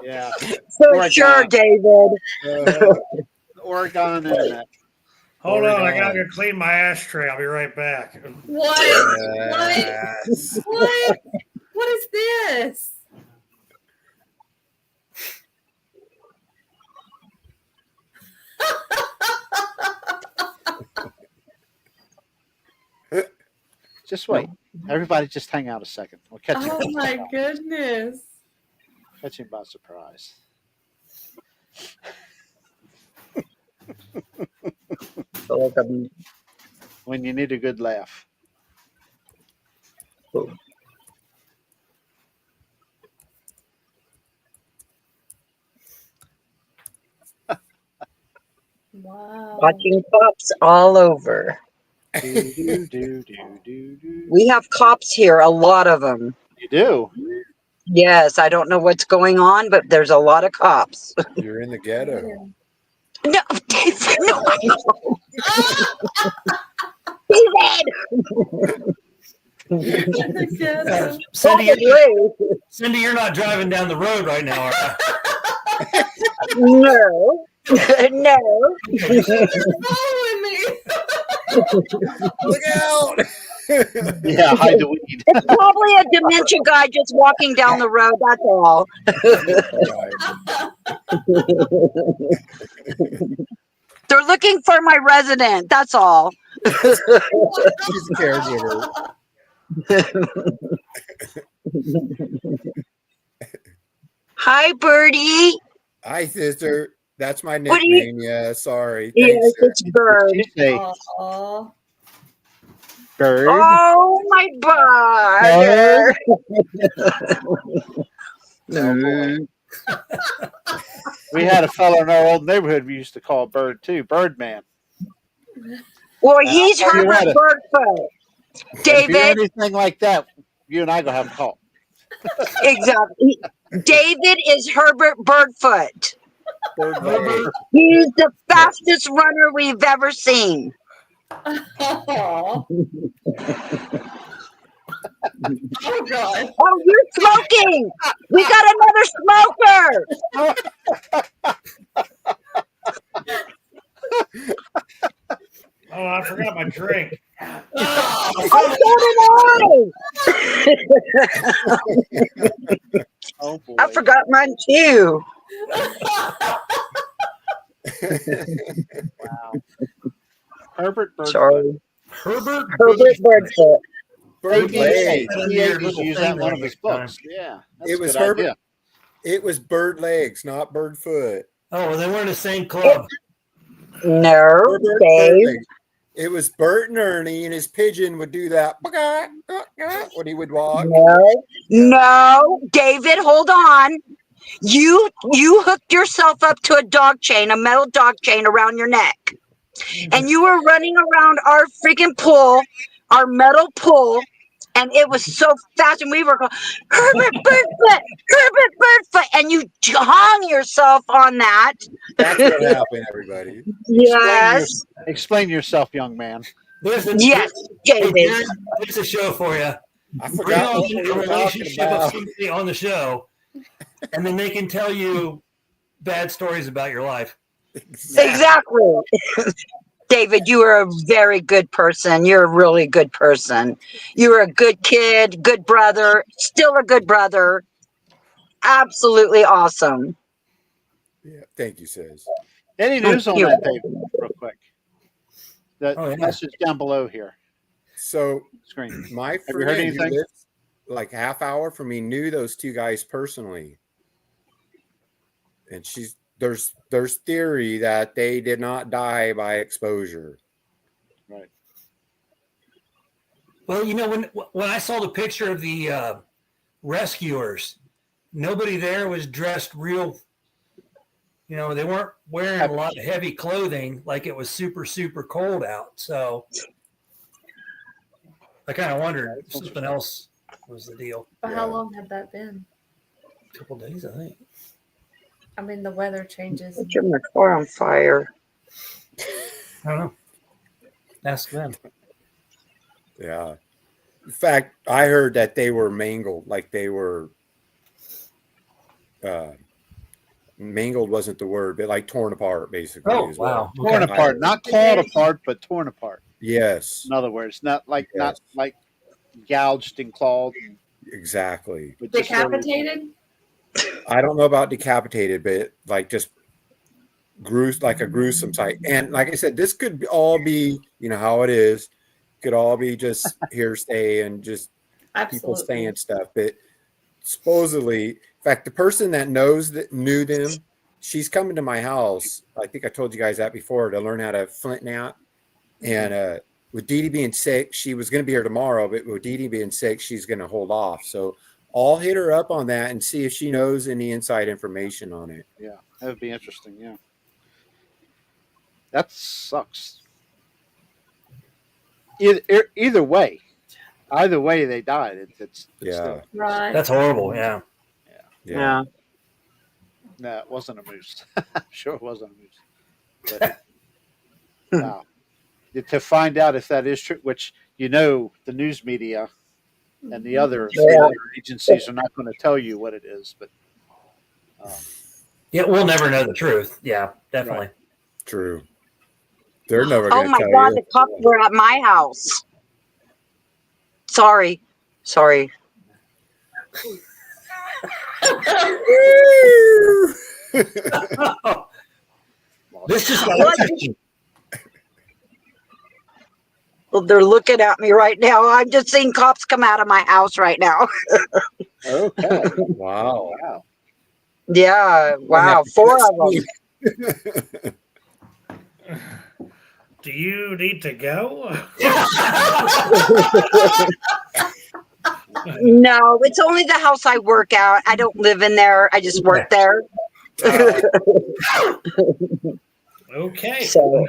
Yeah. For Oregon. sure, David. Oregon internet. hold on, I gotta go clean my ashtray. I'll be right back. What? Yes. What? What is this? Just wait. Everybody just hang out a second. We'll catch you. Oh my goodness. Catch him by surprise. When you need a good laugh. Wow. Watching cops all over. We have cops here, a lot of them. You do? Yes, I don't know what's going on, but there's a lot of cops. You're in the ghetto. No, David, no, David! Cindy, you're not driving down the road right now, are you? No. No. You're following me. Look out! Yeah, hide the weed. It's probably a dementia guy just walking down the road. That's all. They're looking for my resident. That's all. She's a caregiver. Hi, Birdie. Hi, sister. That's my What do you- nickname. Yeah, sorry. Yes, Thanks, it's Bird. Aw. Bird. Oh, my bird. We had a fellow in our old neighborhood we used to call Bird too, Birdman. Well, he's I'll tell you Herbert what, Birdfoot. If you're David. anything like that, you and I gonna have a call. Exactly. David is Herbert Birdfoot. Bird. He's the fastest runner we've ever seen. Aw. Oh God. Oh, you're smoking. We got another smoker. Oh, I forgot my drink. Oh, so did I. Oh boy. I forgot mine too. Wow. Herbert Bird. Sorry. Herbert Birdfoot. Bird legs. He used to use that in one of his books. Yeah. That's It a was good Herbert. idea. It was bird legs, not bird foot. Oh, well, they were in the same club. No, Herbert bird Dave. legs. It was Bert and Ernie, and his pigeon would do that when he would walk. No, David, hold on. You hooked yourself up to a dog chain, a metal dog chain around your neck. And you were running around our freaking pool, our metal pool, and it was so fast, and we were going, Herbert Birdfoot, Herbert Birdfoot, and you hung yourself on that. That's what happened, everybody. Yes. Explain yourself, young man. Yes, David. Here's a show for you. I Bring forgot on what we the were talking relationship of about. somebody on the show, and then they can tell you bad stories about your life. Exactly. David, you are a very good person. You're a really good person. You're a good kid, good brother, still a good brother. Absolutely awesome. Yeah, thank you, sis. Any news on that, Dave? Real quick. The Oh, yeah. message down below here. So Screen. my Have you friend heard who anything? lives like half hour from me knew those two guys personally, and there's theory that they did not die by exposure. Right. Well, you know, when I saw the picture of the rescuers, nobody there was dressed real. You know, they weren't wearing a lot of heavy clothing, like it was super, super cold out. So I kind of wondered if something else was the deal. But how long had that been? A couple days, I think. I mean, the weather changes. Put your car on fire. I don't know. Ask them. Yeah. In fact, I heard that they were mangled, like they were mangled wasn't the word, but like torn apart, basically. Oh, is what- wow. Torn Okay. apart, not clawed apart, but torn apart. Yes, In other words, not like Yes. gouged and clawed. exactly. But just sort of- Decapitated? I don't know about decapitated, but like just like a gruesome sight. And like I said, this could all be, you know how it is, could all be just hearsay and just people Absolutely. saying stuff. But supposedly, in fact, the person that knew them, she's coming to my house. I think I told you guys that before, to learn how to flint knot. And with Dee Dee being sick, she was going to be here tomorrow, but with Dee Dee being sick, she's going to hold off. So I'll hit her up on that and see if she knows any inside information on it. Yeah, that would be interesting. Yeah. that sucks. Either way, they died. It's Yeah. still, Right. That's horrible. Yeah. Yeah. no, it wasn't a moose. I'm sure it wasn't a moose. But wow, to find out if that is true, which the news media and the other agencies are not going to tell you what it is, but Yeah, we'll never know the truth. Yeah, definitely. Right. True. They're never Oh going to my tell God, you. the cops were at my house. Sorry. This just got What? interesting. Well, they're looking at me right now. I'm just seeing cops come out of my house right now. okay, Wow. wow. Yeah. Wow. 4 of them. Do you need to go? No, it's only the house I work out. I don't live in there. I just work there. Okay. So,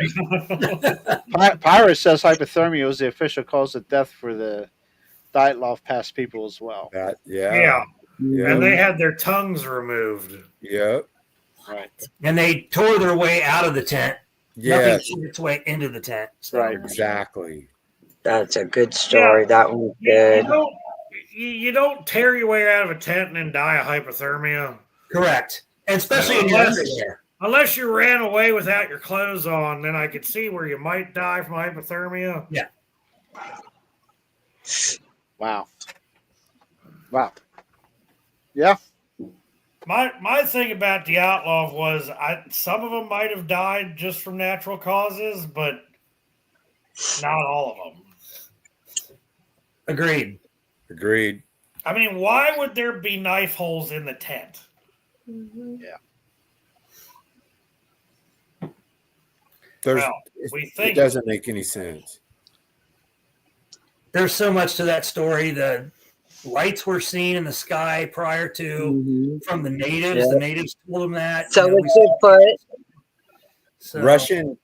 Pyrus says hypothermia was the official cause of death for the Dyatlov Pass people as well. That, Yeah. yeah. And they had their tongues removed. Yep. Right. And they tore their way out of the tent. Nothing Yes. showed its way into the tent. So. Right. Exactly. that's a good story. Yeah. That one's You good. don't, you don't tear your way out of a tent and then die of hypothermia. Correct. And especially in your underwear. Unless you ran away without your clothes on, then I could see where you might die from hypothermia. Yeah. Wow. Yeah. My thing about the Outlaw was some of them might have died just from natural causes, but not all of them. Agreed. I mean, why would there be knife holes in the tent? Yeah. Well, we It think doesn't make any sense. There's so much to that story. The lights were seen in the sky prior to from the natives. Yeah. The natives told them that. So we it's saw- Bigfoot. So, Russian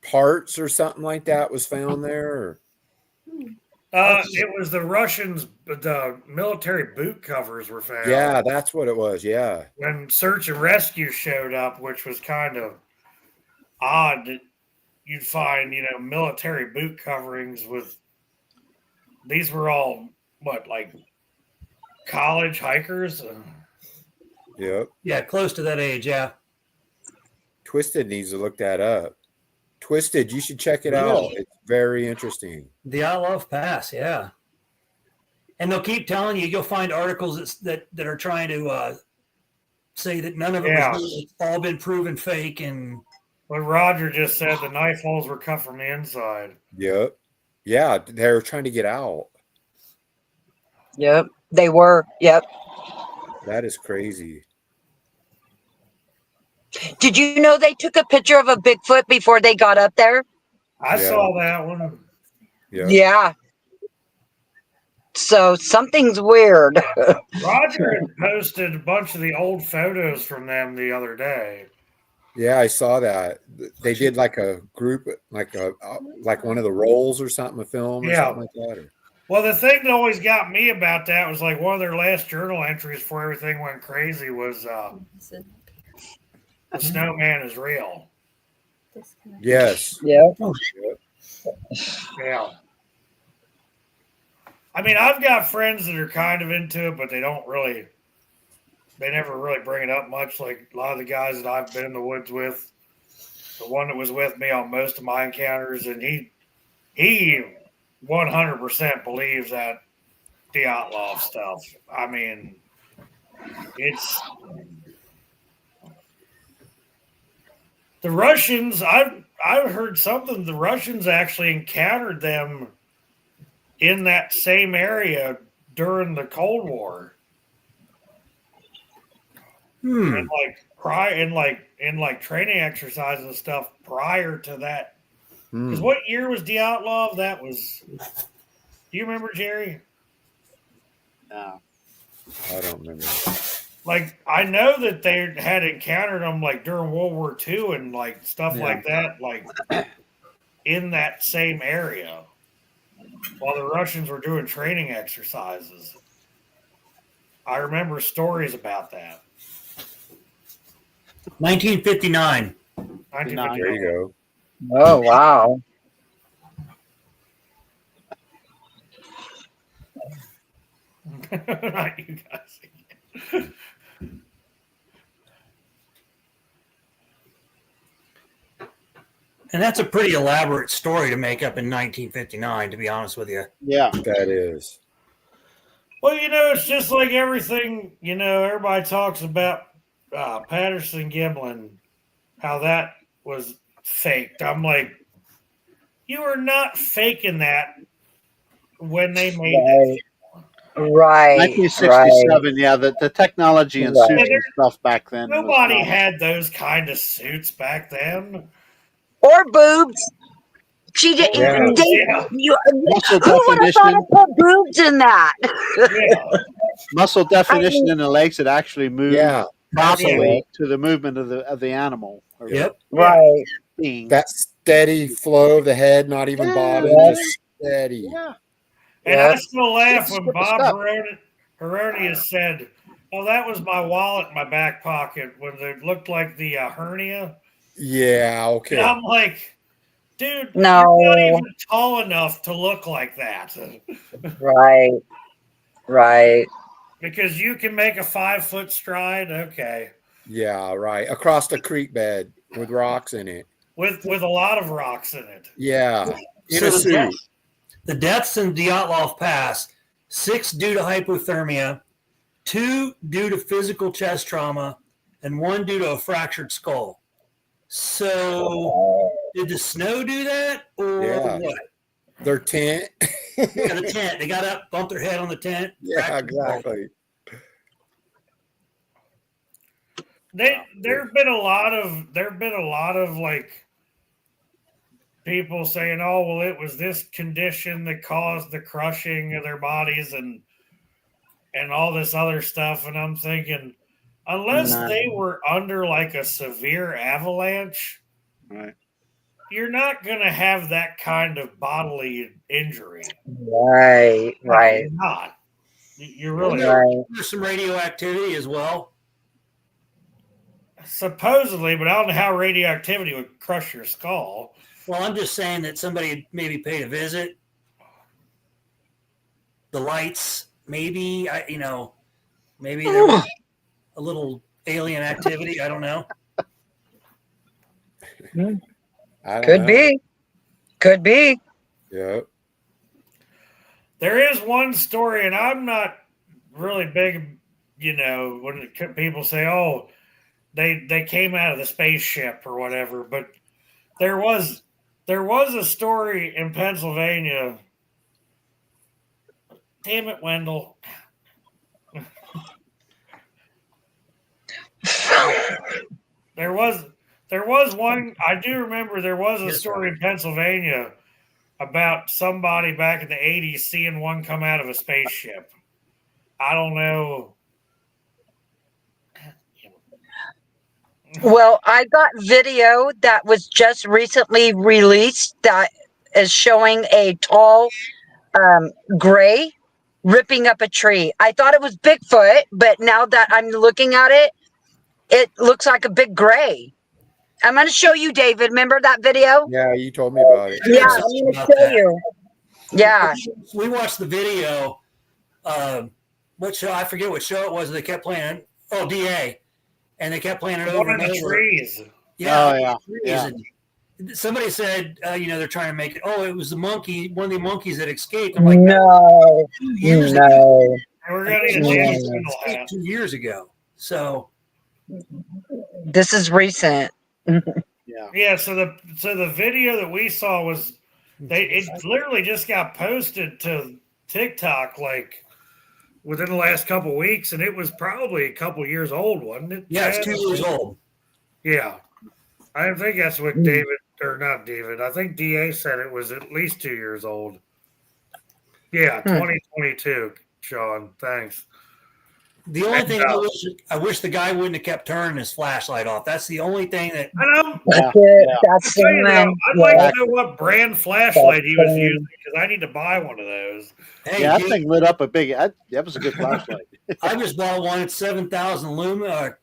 parts or something like that was found there. Or? it was the Russians, but the military boot covers were found. Yeah, that's what it was. Yeah. When search and rescue showed up, which was kind of odd that you'd find, military boot coverings with. These were all like college hikers. Yep. yeah, close to that age. Yeah. Twisted needs to look that up. Twisted, you should check it out. It's very interesting. The Outlaw Pass. Yeah. And they'll keep telling you. You'll find articles that are trying to say that none of it was real. It's all been proven fake. And What Roger just said, the knife holes were cut from the inside. Yep. Yeah, they're trying to get out. Yep. They were. Yep. That is crazy. Did you know they took a picture of a Bigfoot before they got up there? I Yeah. saw that one. Yep. Yeah. So something's weird. Roger had posted a bunch of the old photos from them the other day. Yeah, I saw that. They did like a group, like one of the rolls or something, a film or Yeah. something like that. Or, Well, the thing that always got me about that was like one of their last journal entries before everything went crazy was the snowman is real. yes. Yeah. Yeah. I mean, I've got friends that are kind of into it, but they never really bring it up much. Like a lot of the guys that I've been in the woods with, the one that was with me on most of my encounters, and he 100% believes that the outlaw stuff. I mean, it's the Russians. I've heard something. The Russians actually encountered them in that same area during the Cold War. And like training exercises and stuff prior to that. Because what year was the Outlaw? That was. Do you remember, Jerry? No. I don't remember. like I know that they had encountered them like during World War II and like stuff like that, like in that same area while the Russians were doing training exercises. I remember stories about that. 1959. 1959. There you go. Oh wow. Not you guys. And that's a pretty elaborate story to make up in 1959, to be honest with you. Yeah. That is. Well, it's just like everything, everybody talks about Patterson Gimlin, how that was faked. I'm like, you are not faking that when they made it. Right. 1967. Yeah, the technology and suits and stuff back then. was Nobody not- had those kind of suits back then. Or boobs. She did. Yeah. Muscle Who would have thought definition. to put boobs in that? Yeah. Muscle definition in the legs that actually move Yeah. properly to the movement of the animal. Or Yep. Right. being. That steady flow of the head, not even bobbing, Yeah. just steady. Yeah. And I still laugh It's when good Bob stuff. Herodias said, "Oh, that was my wallet in my back pocket when it looked like the hernia." Yeah, okay. And I'm like, dude, No. you're not even tall enough to look like that. Right. Right. Because you can make a 5-foot stride, okay, Yeah, right. Across the creek bed with rocks in it. with a lot of rocks in it. Yeah. In So a the suit. deaths- The deaths in Dyatlov Pass, 6 due to hypothermia, 2 due to physical chest trauma, and 1 due to a fractured skull. So, did the snow do that, or Yeah. what? Their tent. Yeah, the tent. They got up, bumped their head on the tent. Yeah, fractured skull. exactly. There've been a lot of like people saying, "Oh, well, it was this condition that caused the crushing of their bodies and all this other stuff." And I'm thinking, unless they were under like a severe avalanche, Right. you're not going to have that kind of bodily injury. Right. No, Right. you're not. You're really Right. There's some radioactivity as well. supposedly, but I don't know how radioactivity would crush your skull. Well, I'm just saying that somebody maybe paid a visit. The lights, maybe, maybe there was a little alien activity. I don't know. I don't Could know. be. Could be. Yep. There is one story, and I'm not really big, when people say, "Oh, they came out of the spaceship or whatever," but there was a story in Pennsylvania. Damn it, Wendell. There was one. I do remember there was a story in Pennsylvania about somebody back in the 80s seeing one come out of a spaceship. I don't know. Well, I got video that was just recently released that is showing a tall gray ripping up a tree. I thought it was Bigfoot, but now that I'm looking at it, it looks like a big gray. I'm going to show you, David. Remember that video? Yeah, you told me about it. Yeah, I'm going to show you. Yeah. We watched the video. What show? I forget what show it was. They kept playing. Oh, DA. And they kept playing it over One and of the over. trees. Yeah. Oh, yeah. Trees. Yeah. And somebody said, they're trying to make it. Oh, it was the monkey, one of the monkeys that escaped. I'm like, No. 2 years ago. No. And we're going to get No. James Wendell hat. 2 years ago. So This is recent. Yeah. Yeah, so the video that we saw was it literally just got posted to TikTok like within the last couple of weeks, and it was probably a couple years old, wasn't it? yeah, it's Chad? 2 years old. Yeah, I think that's what David or not David. I think DA said it was at least 2 years old. Yeah, 2022. Sean, thanks. The only thing I wish the guy wouldn't have kept turning his flashlight off. That's the only thing that. I know. Yeah. That's the I'd one. like to know what brand flashlight he was using because I need to buy one of those. Hey, Yeah, that dude, thing lit up a big. That was a good flashlight. I just bought one at 7,000 lumens.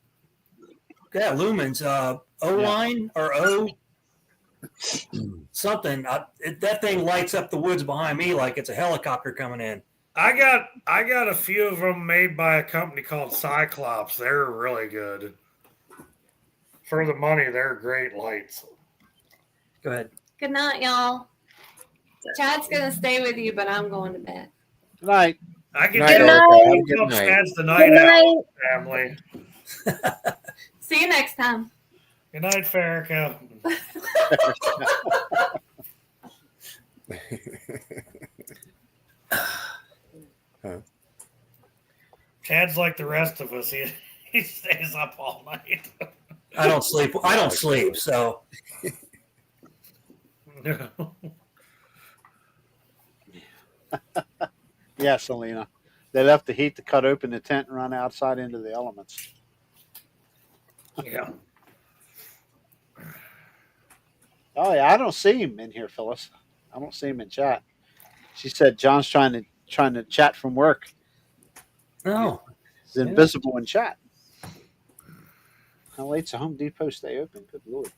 O line or O something. That thing lights up the woods behind me like it's a helicopter coming in. I got a few of them made by a company called Cyclops. They're really good. For the money, they're great lights. Go ahead. Good night, y'all. Chad's gonna stay with you, but I'm going to bed. Good night. I can Good night, tell Erica. Have a good Club night. Chad's the night out family. See you next time. Good night, Farrakha. Chad's like the rest of us. He stays up all night. I don't sleep. So Yeah, Selena. They left the heat to cut open the tent and run outside into the elements. Yeah. Oh yeah, I don't see him in here, Phyllis. I don't see him in chat. She said John's trying to chat from work. no. He's invisible in chat. How late's the Home Depot stay open? Good Lord.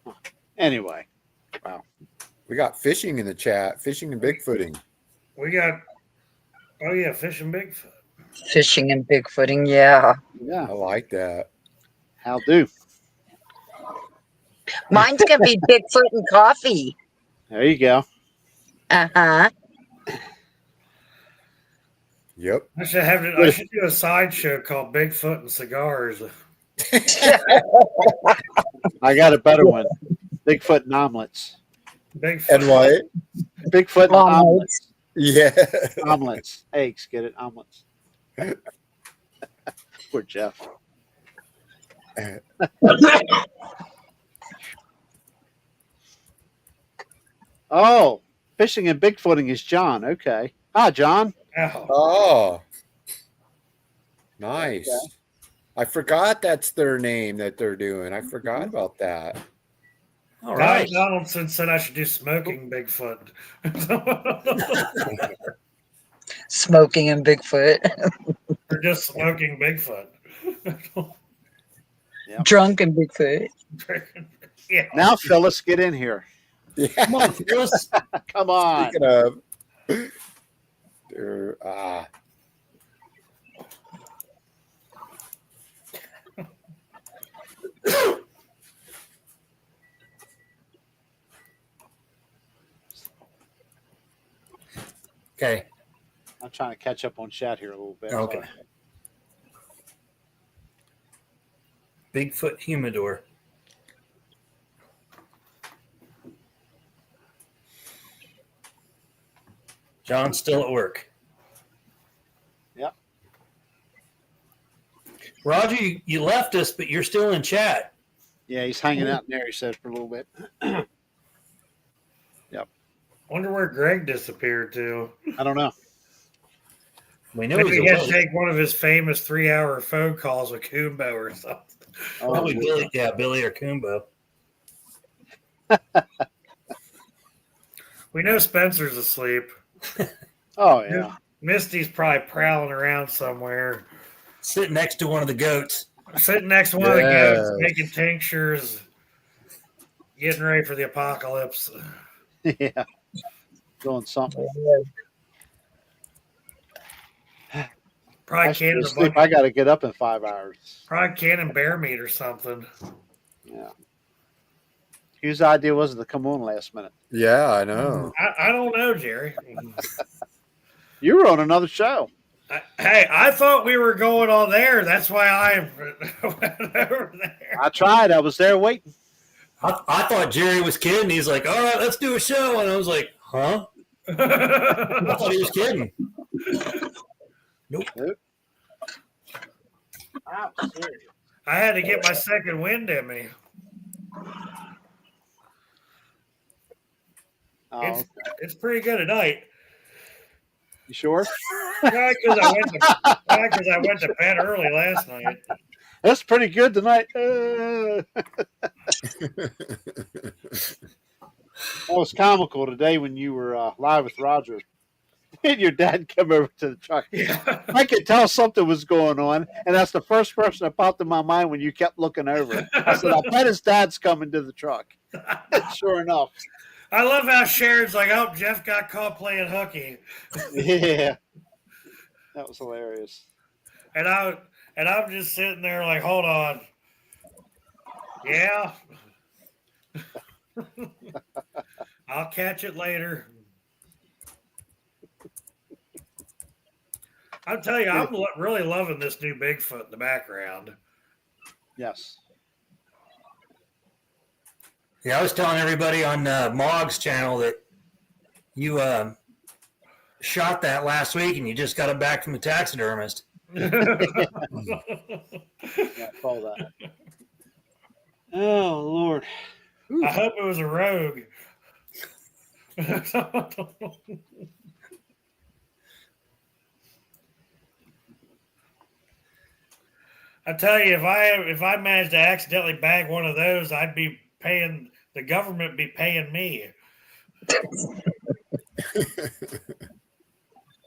Huh. Anyway, wow. We got fishing in the chat, fishing and Bigfooting. We got, oh yeah, fishing Bigfoot. Fishing and Bigfooting, yeah. Yeah. I like that. How do? Mine's gonna be Bigfoot and coffee. There you go. Uh-huh. Yep. I should do a sideshow called Bigfoot and Cigars. I got a better one. Bigfoot and omelets. Bigfoot. And what? Bigfoot and omelets. Yeah. Omelets. Eggs. Get it? Omelets. Poor Jeff. Oh, fishing and Bigfooting is John. Okay. Hi, John. Oh. Oh. Nice. Okay. I forgot that's their name that they're doing. I forgot about that. All right. Donaldson said I should do smoking Bigfoot. Smoking and Bigfoot. Or just smoking Bigfoot. Yep. Drunk and Bigfoot. Yeah. Now, Phyllis, get in here. Yeah. Come on, Phyllis. Come on. Speaking of, Okay. I'm trying to catch up on chat here a little bit. Okay. Bigfoot humidor. John's still at work. Yep. Roger, you left us, but you're still in chat. Yeah, he's hanging out in there, he said, for a little bit. Yep. Wonder where Greg disappeared to. I don't know. We know Maybe he's he had away. to take one of his famous 3-hour phone calls with Kumbo or something. Oh, Probably Billy. Yeah, Billy or Kumbo. We know Spencer's asleep. Oh, yeah. Misty's probably prowling around somewhere. Sitting next to one of the goats. Sitting next to one of the goats, making tinctures, getting ready for the apocalypse. Yeah. Doing something. Probably canning a bunch. I got to get up in 5 hours. Probably canning bear meat or something. Yeah. Whose idea was it to come on last minute? yeah, I know. I don't know, Jerry. You were on another show. Hey, I thought we were going on there. That's why I went over there. I tried. I was there waiting. I thought Jerry was kidding. He's like, all right, let's do a show. And I was like, huh? I thought he was kidding. Nope. I had to get my second wind in me. Oh, It's okay. it's pretty good at night. You sure? Yeah, because I went to bed early last night. That's pretty good tonight. That was comical today when you were live with Roger and your dad come over to the truck. Yeah. I could tell something was going on, and that's the first person that popped in my mind when you kept looking over. I said, I bet his dad's coming to the truck. Sure enough. I love how Sharon's like, oh, Jeff got caught playing hooky. Yeah. That was hilarious. And I'm just sitting there like, hold on. Yeah. I'll catch it later. I'll tell you, I'm really loving this new Bigfoot in the background. Yes. Yeah, I was telling everybody on Mog's channel that you shot that last week and you just got it back from the taxidermist. Yeah, call that. Oh, Lord. Whew. I hope it was a rogue. I tell you, if I managed to accidentally bag one of those, I'd be paying the government. Be paying me.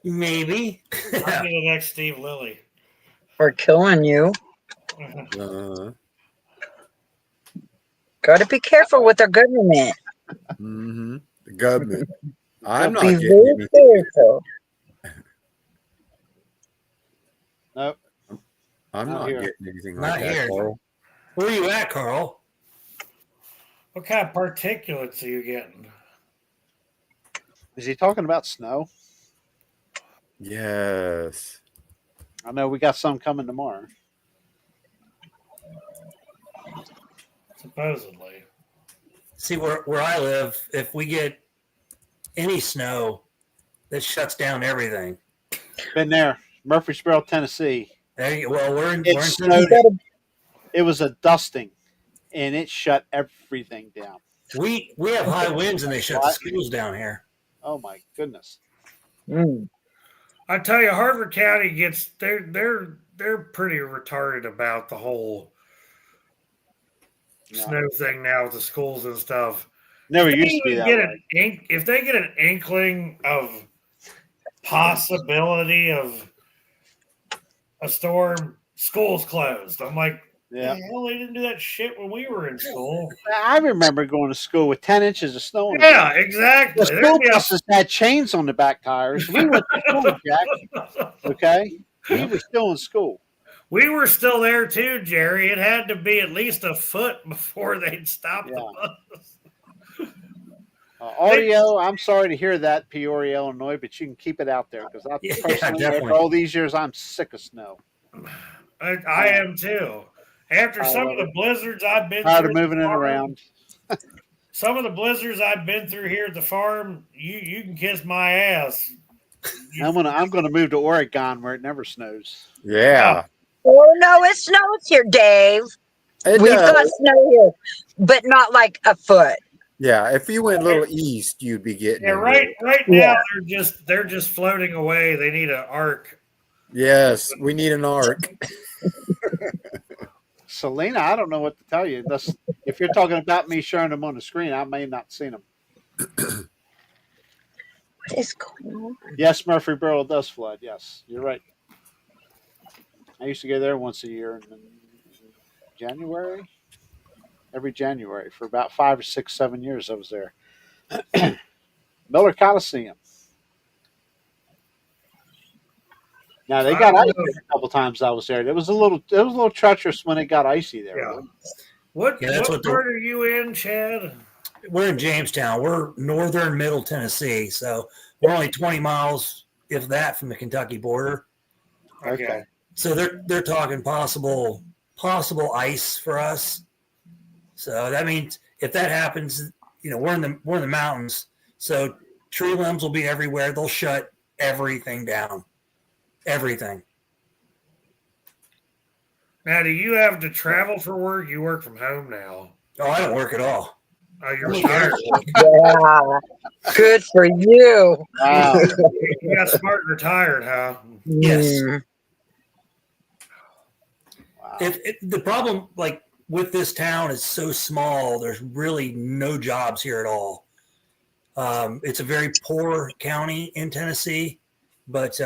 Maybe. I'll be the next Steve Lilly. For killing you. Got to be careful with our government. Mm-hmm. The government. I'm not Be getting very anything. careful. Nope. I'm Not not here. getting anything Not like that, here. Carl. Where are you at, Carl? What kind of particulates are you getting? Is he talking about snow? Yes. I know we got some coming tomorrow. Supposedly. See, where I live, if we get any snow, that shuts down everything. Been there. Murfreesboro, Tennessee. Well, we're in It snowed. It was a dusting, and it shut everything down. We have high winds and they shut the What? schools down here. Oh my goodness! I tell you, Harford County gets they're pretty retarded about the whole snow thing now with the schools and stuff. Never If they used to be even that get way. if they get an inkling of possibility of a storm, school's closed. I'm like, Yeah. the hell, they didn't do that shit when we were in school. I remember going to school with 10 inches of snow on the Yeah, ground. exactly. The school buses had chains on the back tires. We went to school, Jack. Okay? We were still in school. We were still there too, Jerry. It had to be at least a foot before they'd stop the bus. Audio, I'm sorry to hear that, Peoria, Illinois, but you can keep it out there because personally, after all these years, I'm sick of snow. I am too. After some of the blizzards I've been Tired through, of moving it around. some of the blizzards I've been through here at the farm, you can kiss my ass. I'm gonna move to Oregon where it never snows. Yeah. Oh no, it snows here, Dave. We've got snow here, but not like a foot. Yeah, if you went a little east, you'd be getting. Yeah, right now they're just floating away. They need an arc. Yes, we need an arc. Selena, I don't know what to tell you. If you're talking about me showing them on the screen, I may not seen them. What is going on? Yes, Murfreesboro does flood. Yes, you're right. I used to go there once a year in January. Every January for about 5 or 6, 7 years I was there. Miller Coliseum. Now they got icy a couple times I was there. It was a little treacherous when it got icy there. Yeah. What part are you in, Chad? We're in Jamestown. We're northern middle Tennessee, so we're only 20 miles, if that, from the Kentucky border. Okay. So they're talking possible ice for us. So that means if that happens, we're in the mountains. So tree limbs will be everywhere. They'll shut everything down. Everything. Now, do you have to travel for work? You work from home now. Oh, I don't work at all. Oh, you're retired. Yeah. Good for you. Wow. You got smart and retired, huh? Yes. Mm. Wow. If the problem, like with this town, is so small, there's really no jobs here at all. It's a very poor county in Tennessee, but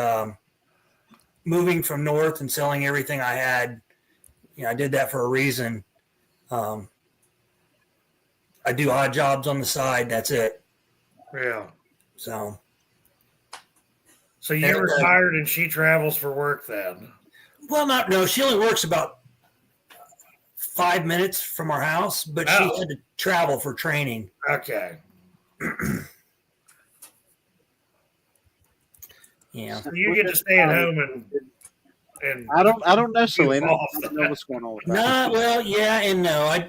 moving from north and selling everything I had, I did that for a reason. I do odd jobs on the side. That's it. Yeah. So you're retired and she travels for work then? Well, no. She only works about 5 minutes from our house, but she had to travel for training. Okay. Yeah. So you get to stay at home and I don't necessarily know what's going on with that. No, well, yeah and no. I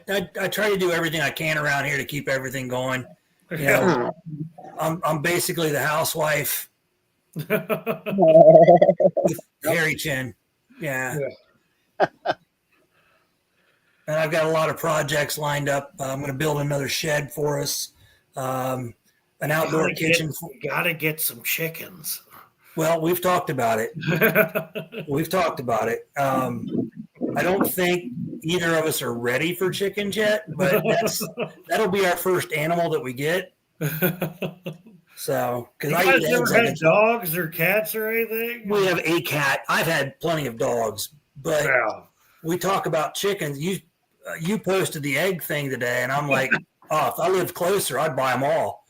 try to do everything I can around here to keep everything going. I'm basically the housewife with hairy chin. Yeah. And I've got a lot of projects lined up. I'm going to build another shed for us, an outdoor kitchen. Gotta get some chickens. Well, we've talked about it. I don't think either of us are ready for chickens yet, but that'll be our first animal that we get. So, because you guys never had dogs or cats or anything? We have a cat. I've had plenty of dogs, but we talk about chickens. You posted the egg thing today, and I'm like, oh, if I lived closer, I'd buy them all.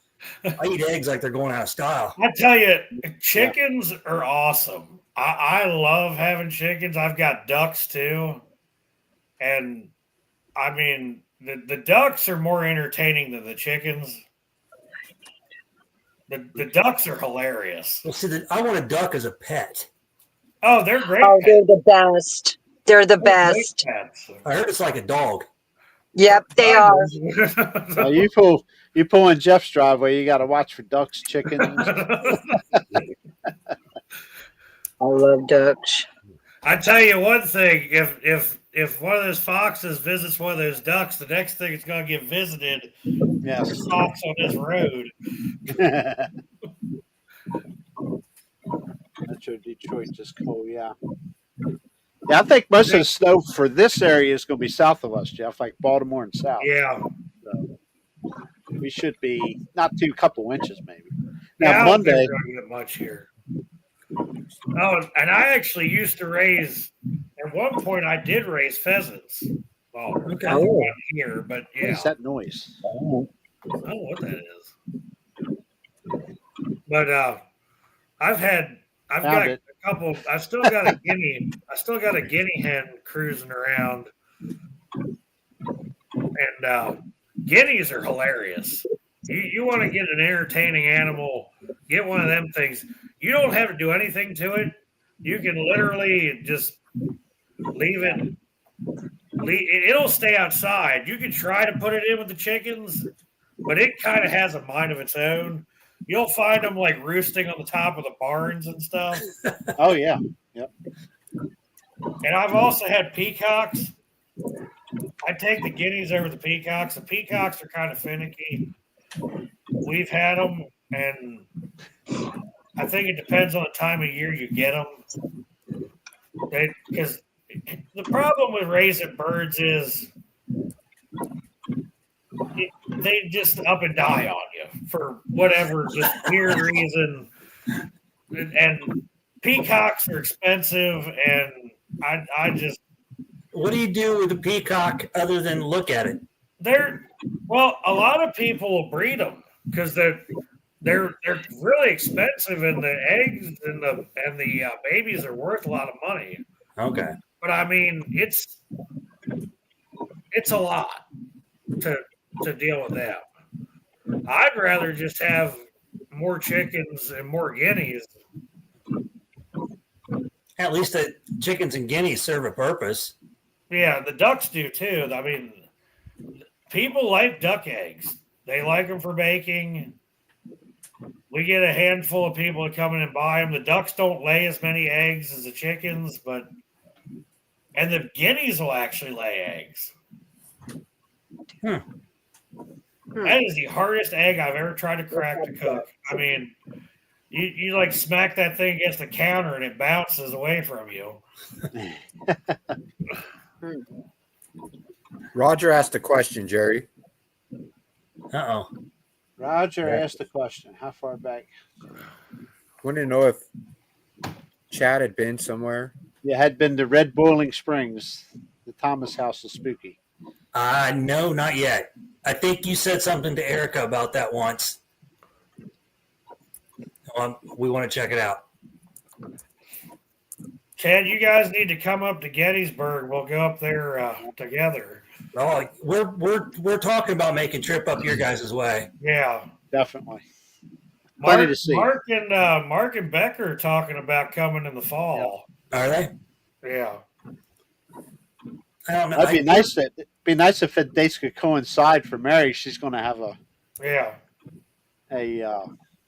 I eat eggs like they're going out of style. I tell you, chickens are awesome. I love having chickens. I've got ducks too, and I mean the ducks are more entertaining than the chickens. The ducks are hilarious. Well, see, I want a duck as a pet. Oh, they're great. Oh, they're the best. They're the best. I heard it's like a dog. Yep, they are. You pull in Jeff's driveway, you got to watch for ducks, chickens. I love ducks. I tell you one thing: if one of those foxes visits one of those ducks, the next thing it's going to get visited is a fox on this road. Metro Detroit just cold, yeah. Yeah, I think most of the snow for this area is going to be south of us, Jeff, like Baltimore and south. Yeah. So we should be not too couple inches, maybe. Yeah, Now, I don't think Monday. we're going to get much here. Oh, and I actually used to raise, at one point, I did raise pheasants. Well, not here, but yeah. What is that noise? I don't know what that is. But I've got a couple. I still got a guinea hen cruising around, and guineas are hilarious. You want to get an entertaining animal, get one of them things. You don't have to do anything to it. You can literally just leave it. It'll stay outside. You can try to put it in with the chickens, but it kind of has a mind of its own. You'll find them like roosting on the top of the barns and stuff. Oh, yeah. Yep. And I've also had peacocks. I take the guineas over the peacocks. The peacocks are kind of finicky. We've had them, and I think it depends on the time of year you get them. Because the problem with raising birds is they just up and die on you for whatever just weird reason. And peacocks are expensive, and I just. What do you do with a peacock other than look at it? A lot of people will breed them because they're really expensive, and the eggs and the babies are worth a lot of money. Okay. But I mean, it's a lot to deal with that. I'd rather just have more chickens and more guineas. At least the chickens and guineas serve a purpose. Yeah, the ducks do too. I mean, people like duck eggs. They like them for baking. We get a handful of people that come in and buy them. The ducks don't lay as many eggs as the chickens, and the guineas will actually lay eggs. That is the hardest egg I've ever tried to crack to cook. I mean, you like smack that thing against the counter and it bounces away from you. Roger asked a question, Jerry. Uh-oh. Roger asked a question. How far back? Wanted to know if Chad had been somewhere. You had been to Red Boiling Springs. The Thomas House is spooky. No, not yet. I think you said something to Erica about that once. We want to check it out. Chad, you guys need to come up to Gettysburg. We'll go up there together. Oh, we're talking about making trip up your guys' way. Yeah, definitely. Plenty to see. Mark and Becker are talking about coming in the fall. Yep. Are they? Yeah. I don't know. That'd be nice if the dates could coincide for Mary. She's going to have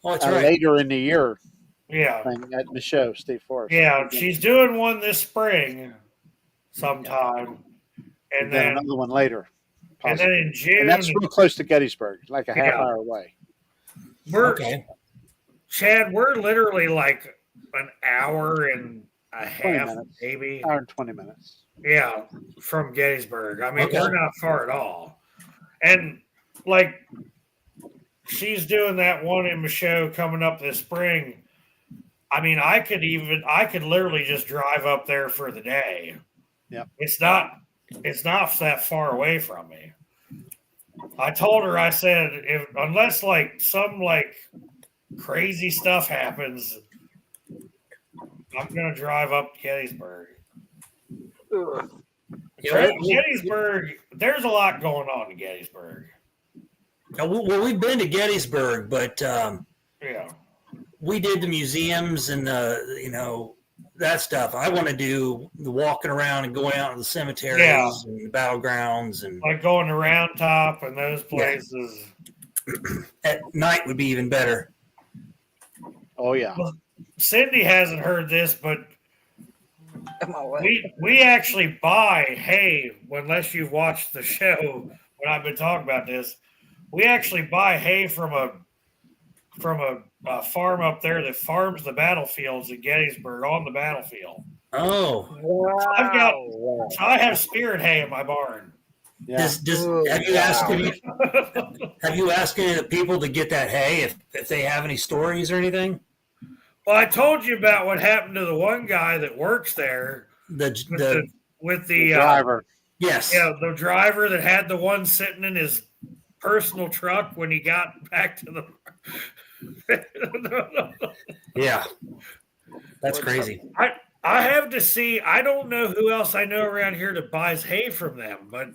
that's right. Later in the year. Yeah. Thing at the show, Steve Forrest. Yeah, she's doing one this spring sometime. And then another one later. Possibly. And then in June. And that's real close to Gettysburg, like a half hour away. Chad, we're literally like an hour and a half, maybe. Hour and 20 minutes. Yeah, from Gettysburg. I mean, we're not far at all. And like, she's doing that one in Michaud coming up this spring. I mean, I could literally just drive up there for the day. Yep. It's not that far away from me. I told her, I said, unless like some like crazy stuff happens, I'm gonna drive up to Gettysburg. Gettysburg, there's a lot going on in Gettysburg. Well, we've been to Gettysburg, but yeah, we did the museums and that stuff. I want to do the walking around and going out to the cemeteries and the battlegrounds and like going to Round Top and those places. At night would be even better. Oh yeah. Well, Cindy hasn't heard this, but we actually buy hay. Unless you've watched the show when I've been talking about this, we actually buy hay from a farm up there that farms the battlefields at Gettysburg on the battlefield. Oh, wow. I have spirit hay in my barn. Yeah. Have you asked any of the people to get that hay if they have any stories or anything? Well, I told you about what happened to the one guy that works there. The driver. Yes. Yeah, the driver that had the one sitting in his personal truck when he got back to the Yeah. That's crazy. I have to see. I don't know who else I know around here that buys hay from them, but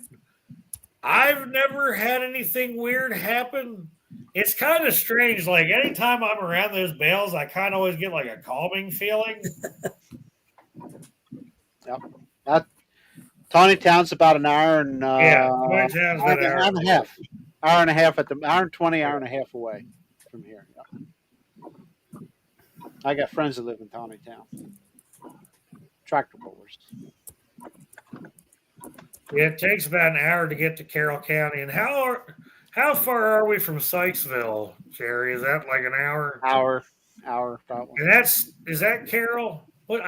I've never had anything weird happen. It's kind of strange. Like anytime I'm around those bales, I kind of always get like a calming feeling. Yep. Tawny Town's about an hour and Tawny Town's about an hour and a half. Hour and a half hour and 20, hour and a half away from here. Yeah. I got friends that live in Tawny Town. Tractor pullers. Yeah, it takes about an hour to get to Carroll County. And how far are we from Sykesville, Jerry? Is that like an hour? Hour probably. And is that Carroll? What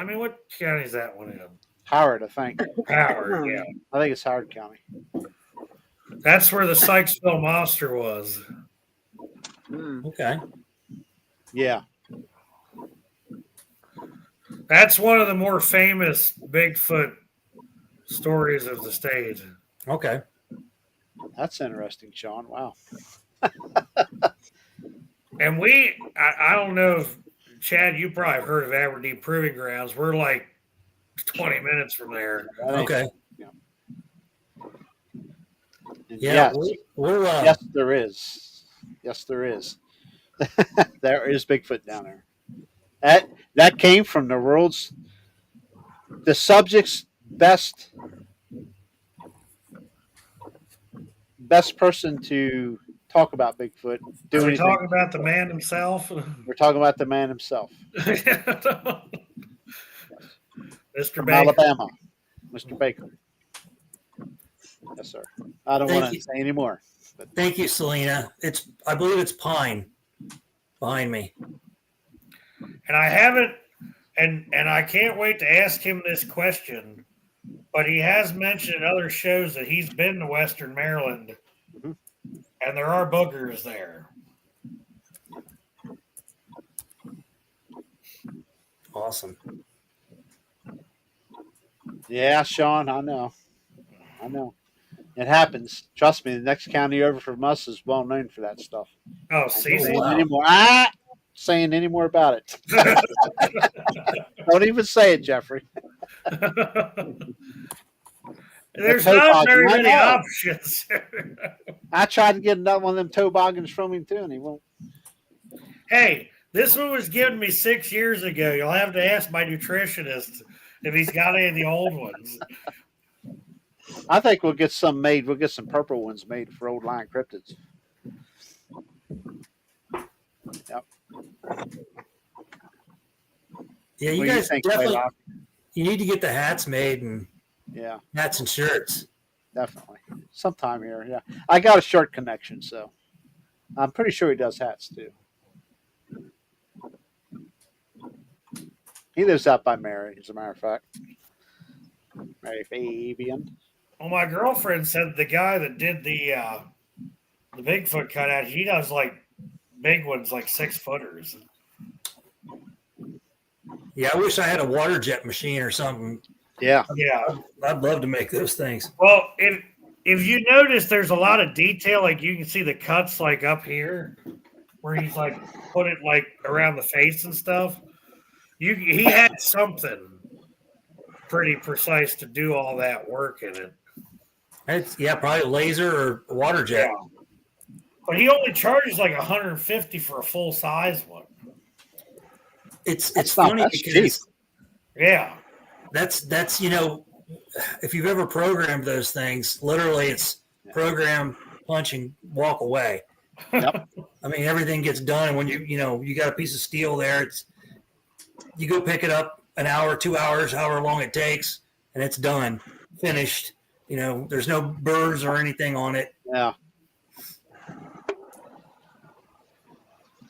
county is that one in? Howard, I think. Howard, yeah. I think it's Howard County. That's where the Sykesville monster was. Okay. Yeah. That's one of the more famous Bigfoot stories of the state. Okay. That's interesting, Sean. Wow. And I don't know if, Chad, you probably heard of Aberdeen Proving Grounds. We're like 20 minutes from there. Okay. Yeah. Yes, there is. Yes, there is. There is Bigfoot down there. That came from the subject's best person to talk about Bigfoot. Are we talking about the man himself? We're talking about the man himself. Mr. From Baker. Alabama, Mr. Baker. Yes, sir. I don't Thank want to you. say any more. But Thank you, Selena. I believe it's pine behind me. And I haven't, and I can't wait to ask him this question. But he has mentioned in other shows that he's been to Western Maryland, Mhm. and there are boogers there. Awesome. yeah, Sean, I know. It happens. Trust me, the next county over from us is well known for that stuff. Oh, Not see, saying wow. any more. Saying any more about it. Don't even say it, Jeffrey. there's The not toboggan, very I many know. options. I tried to get another one of them toboggans from him too, and he won't. Hey, this one was given me 6 years ago. You'll have to ask my nutritionist if he's got any of the old ones. I think we'll get some made. We'll get some purple ones made for old line cryptids. Yep. Yeah, you What do guys think, definitely. Blaylock? You need to get the hats made and Yeah, hats and shirts. definitely. Sometime here. Yeah, I got a short connection, so I'm pretty sure he does hats too. He lives out by Mary, as a matter of fact. Mary Fabian. Well, my girlfriend said the guy that did the Bigfoot cutout, he does like big ones, like 6-footers. Yeah, I wish I had a water jet machine or something. Yeah. Yeah. I'd love to make those things. Well, if you notice, there's a lot of detail. Like you can see the cuts, like up here, where he's like put it like around the face and stuff. He had something pretty precise to do all that work in it. It's probably a laser or a water jet. Yeah. But he only charges like $150 for a full size one. It's That's funny that's because cheap. Yeah. that's if you've ever programmed those things, literally it's program, punch, and walk away. Yep. I mean, everything gets done, and when you got a piece of steel there, you go pick it up an hour, 2 hours, however long it takes, and it's done, finished. There's no burrs or anything on it. Yeah.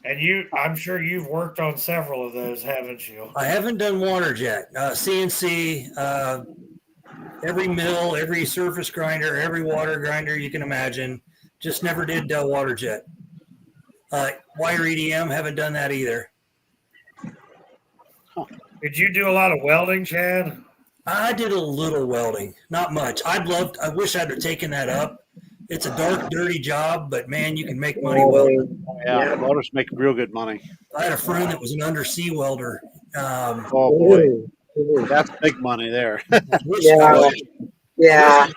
And I'm sure you've worked on several of those, haven't you? I haven't done water jet, CNC, every mill, every surface grinder, every water grinder you can imagine. Just never did water jet. Wire EDM, haven't done that either. Did you do a lot of welding, Chad? I did a little welding, not much. I wish I'd have taken that up. It's a dark, dirty job, but man, you can make money welding. Yeah. Welders make real good money. I had a friend that was an undersea welder. Oh boy, that's big money there. Yeah.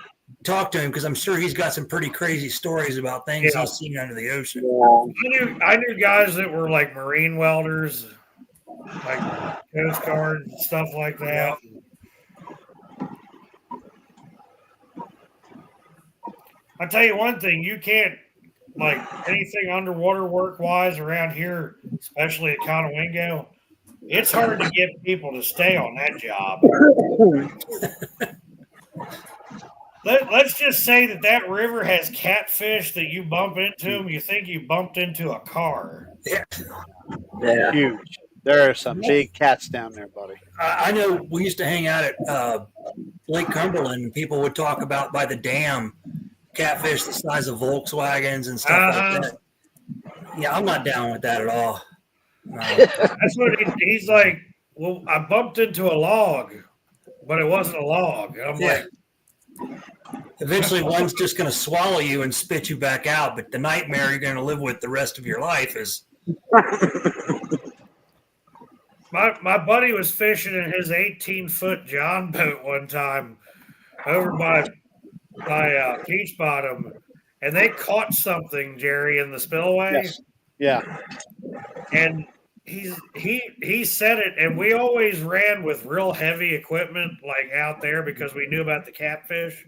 Talk to him because I'm sure he's got some pretty crazy stories about things he's seen under the ocean. I knew guys that were like marine welders, like Coast Guard and stuff like that. I'll tell you one thing, you can't, like, anything underwater work-wise around here, especially at Conowingo, it's hard to get people to stay on that job. Let's just say that river has catfish that you bump into them, you think you bumped into a car. Yeah. Huge. There are some big cats down there, buddy. I know we used to hang out at Lake Cumberland, and people would talk about by the dam catfish the size of Volkswagens and stuff like that. Yeah, I'm not down with that at all. That's what he's like. Well, I bumped into a log, but it wasn't a log. And I'm like, eventually one's just going to swallow you and spit you back out. But the nightmare you're going to live with the rest of your life is. My buddy was fishing in his 18-foot John boat one time over by Peach Bottom, and they caught something, Jerry, in the spillway. Yes. Yeah. And he said it, and we always ran with real heavy equipment like out there because we knew about the catfish.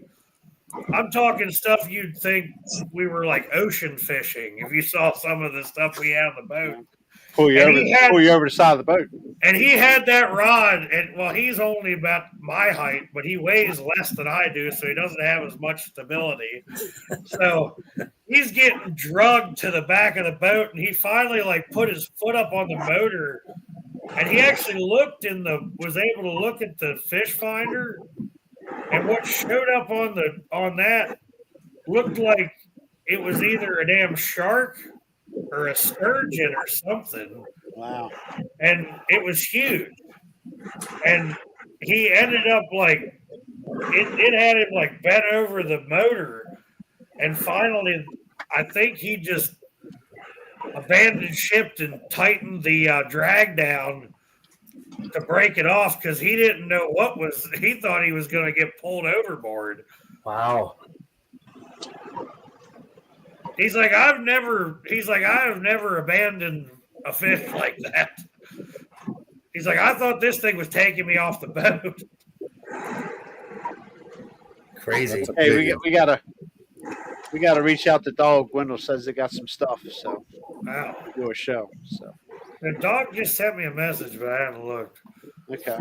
I'm talking stuff you'd think we were like ocean fishing if you saw some of the stuff we had on the boat. pull you And over, he had- pull you over the side of the boat. And he had that rod, and well, he's only about my height, but he weighs less than I do, so he doesn't have as much stability. So he's getting drugged to the back of the boat, and he finally like put his foot up on the motor, and he actually was able to look at the fish finder, and what showed up on that looked like it was either a damn shark or a sturgeon or something. Wow. And it was huge. And he ended up like it had him like bent over the motor. And finally, I think he just abandoned ship and tightened the drag down to break it off because he didn't know he thought he was going to get pulled overboard. Wow. He's like, I have never abandoned a fish like that. He's like, I thought this thing was taking me off the boat. Crazy. Hey, we gotta reach out to Dog. Wendell says they got some stuff, so Wow. do a show. So The dog just sent me a message, but I haven't looked. okay.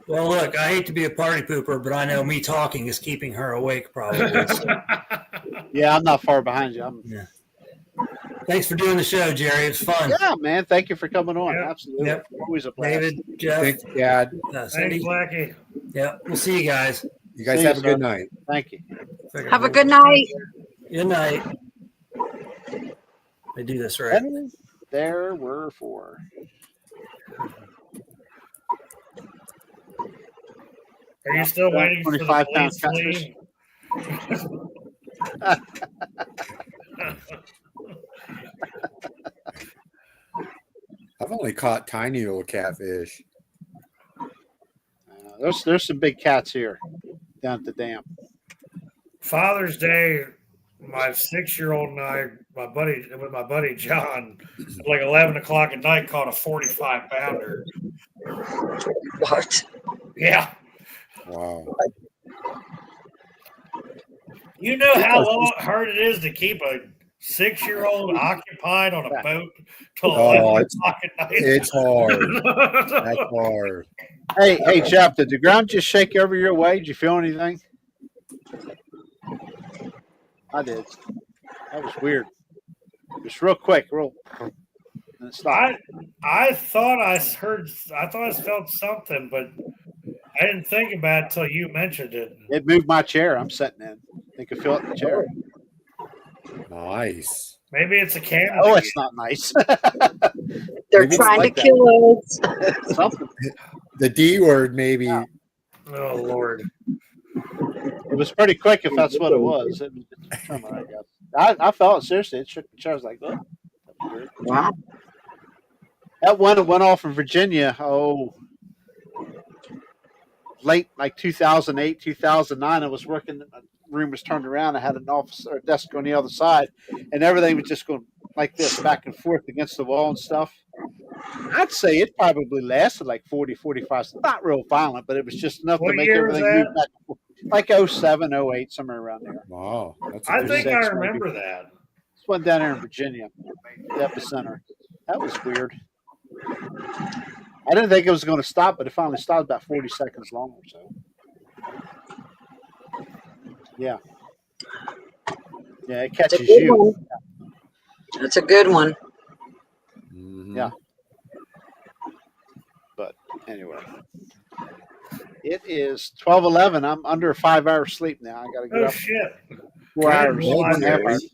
Well, look, I hate to be a party pooper, but I know me talking is keeping her awake probably. So. Yeah, I'm not far behind you. Thanks for doing the show, Jerry. It's fun. Yeah, man. Thank you for coming on. Yep. Absolutely. Yep. Always a blast. David, Jeff, Thanks, Dad. Cindy. Thanks, Blackie. Yeah, we'll see you guys. You guys See you, have a good sir. night. Thank you. Have a good night. Good night. I do this right. And there were 4. Are you still waiting for the 25-pound police to catfish. leave? I've only caught tiny little catfish. There's some big cats here down at the dam. Father's Day, my 6-year-old and I, my buddy John, at like 11 o'clock at night, caught a 45-pounder. What? Yeah. Wow. You know how hard it is to keep a 6-year-old occupied on a boat till 11 o'clock at night? It's hard. That's hard. Hey, Jeff, did the ground just shake over your way? Did you feel anything? I did. That was weird. Just real quick, and it stopped. I thought I felt something, but I didn't think about it till you mentioned it. It moved my chair. I'm sitting in. I could feel it in the chair. Nice. Maybe it's a camera. Oh, it's not nice. They're Maybe it's trying like to that. kill us. Something. The D word, maybe. Yeah. Oh Lord. It was pretty quick if that's what it was. It was just a tremor, I guess. I felt it seriously. It shook the chair. I was like, oh, that's weird. Wow. That one went off in Virginia. Oh, late like 2008, 2009. I was working. My room was turned around. I had an office or desk on the other side, and everything was just going like this, back and forth against the wall and stuff. I'd say it probably lasted like 40, 45. Not real violent, but it was just enough What to make year was everything that? move back and forth. Like 07, 08, somewhere around there. Wow. That's I a think good- I 06 remember maybe. that. This one down there in Virginia, the epicenter. That was weird. I didn't think it was going to stop, but it finally stopped about 40 seconds long or so. Yeah. Yeah, it That's a catches good you. one. That's a good one. Mhm. Yeah. But anyway, it is 12:11. I'm under a 5-hour sleep now. I got to get Oh up shit. 4 hours. Well, 4.5 hours.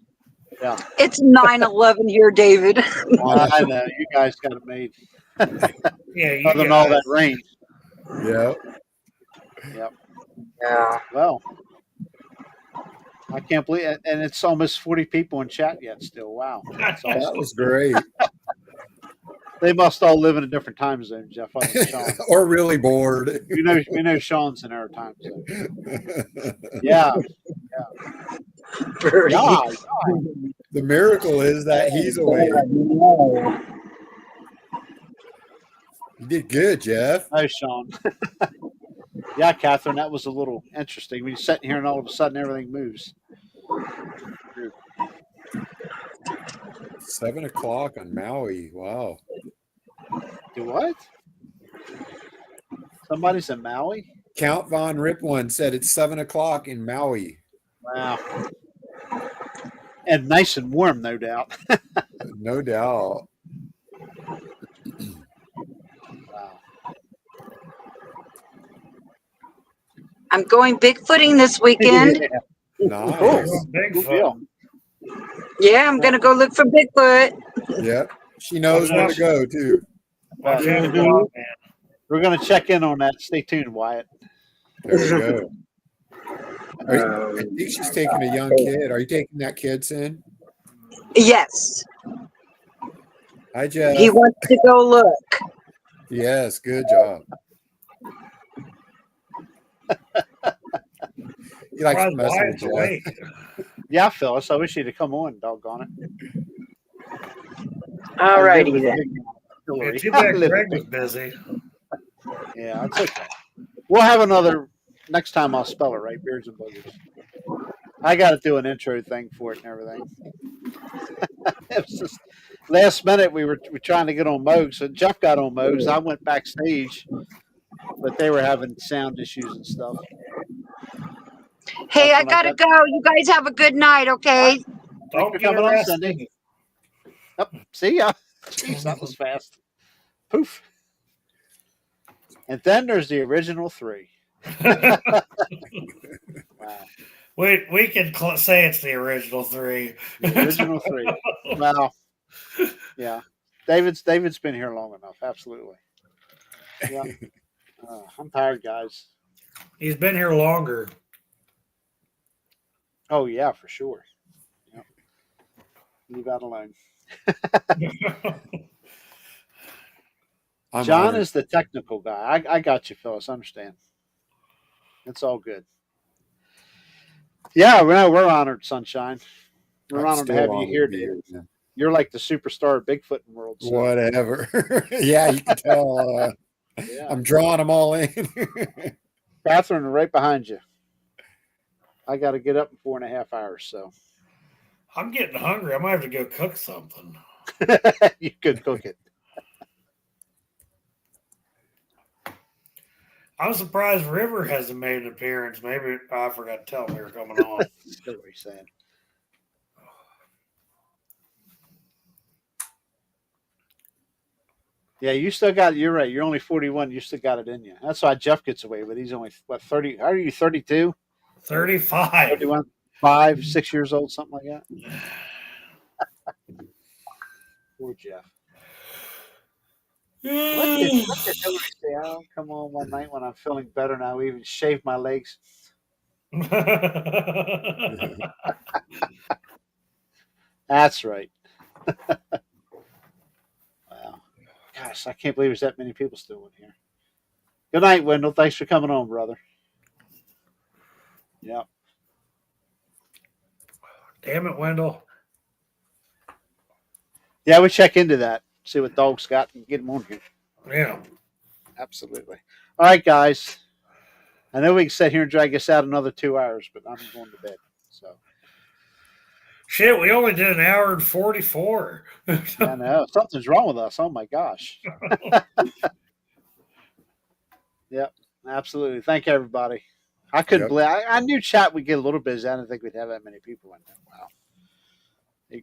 It's 9/11 here, David. I know you guys got it made. Yeah, you Other than all that guys. rain. Yep. Yeah. Well, I can't believe it. And it's almost 40 people in chat yet still. Wow. That's That awesome. was great. They must all live in a different time zone, Jeff. Other than Sean. Or really bored. We know Sean's in our time zone. Yeah. Birdie. Yeah. The miracle is that he's awake. You did good, Jeff. Oh, Sean. Yeah, Catherine, that was a little interesting. When you're sitting here and all of a sudden everything moves. 7 o'clock on Maui. Wow. Do what? Somebody's in Maui? Count Von Ripone said it's 7 o'clock in Maui. Wow. And nice and warm, no doubt. No doubt. Wow. I'm going Bigfooting this weekend. Nice. Cool. Bigfoot. Yeah, I'm gonna go look for Bigfoot. Yep. She knows where to go too. Watch out, Mhm. dog, man. We're going to check in on that. Stay tuned, Wyatt. There we go. I think she's taking a young kid. Are you taking that kid, Sin? Yes, Hi, Jeff. he wants to go look. Yes, good job. He likes to Surprised mess with Wyatt's Jeff. awake. Yeah, Phyllis. I wish you'd have come on, doggone it. All righty then. Yeah, too bad Greg was busy. Yeah, it's okay. We'll have another next time. I'll spell it right. Beards and Boogers. I got to do an intro thing for it and everything. It was just last minute. We were trying to get on Moog, so Jeff got on Moog. I went backstage, but they were having sound issues and stuff. Hey, I Something like gotta that. go. You guys have a good night, okay? Don't for get coming on, arrested. Cindy. Yep. See ya. Jeez, that was fast. Poof. And then there's the original three. Wow. We can say it's the original three. The original three. Wow. Yeah. David's been here long enough. Absolutely. Yeah. I'm tired, guys. He's been here longer. Oh yeah, for sure. Yep. Leave that alone. I'm John honored. is the technical guy. I got you, Phyllis. Understand. It's all good. Yeah, we're honored, Sunshine. We're I'm honored to still have you honored here, to be dude. man. You're like the superstar of Bigfoot in the world. So, Whatever. Yeah, you can tell. yeah. I'm drawing them all in. Catherine, right behind you. I got to get up in 4.5 hours, so I'm getting hungry. I might have to go cook something. you could cook it. I'm surprised River hasn't made an appearance. Maybe I forgot to tell him we were coming on. That's what he's saying. Yeah, you still got it. You're right. You're only 41. You still got it in you. That's why Jeff gets away with. He's only, what, 30? How are you, 32? 35. 31? 5, 6 years old, something like that? Poor Jeff. What did Hillary say? I'll come on one night when I'm feeling better now. Even shave my legs. That's right. Wow. Gosh, I can't believe there's that many people still in here. Good night, Wendell. Thanks for coming on, brother. Yep. Damn it, Wendell. Yeah, we check into that. See what dogs got and get them on here. Yeah. Absolutely. All right, guys. I know we can sit here and drag us out another 2 hours, but I'm going to bed. So Shit, we only did an hour and 44. I know something's wrong with us. Oh my gosh. Yep, absolutely. Thank you, everybody. I couldn't Yep. believe. I knew chat would get a little busy. I didn't think we'd have that many people in there. Wow.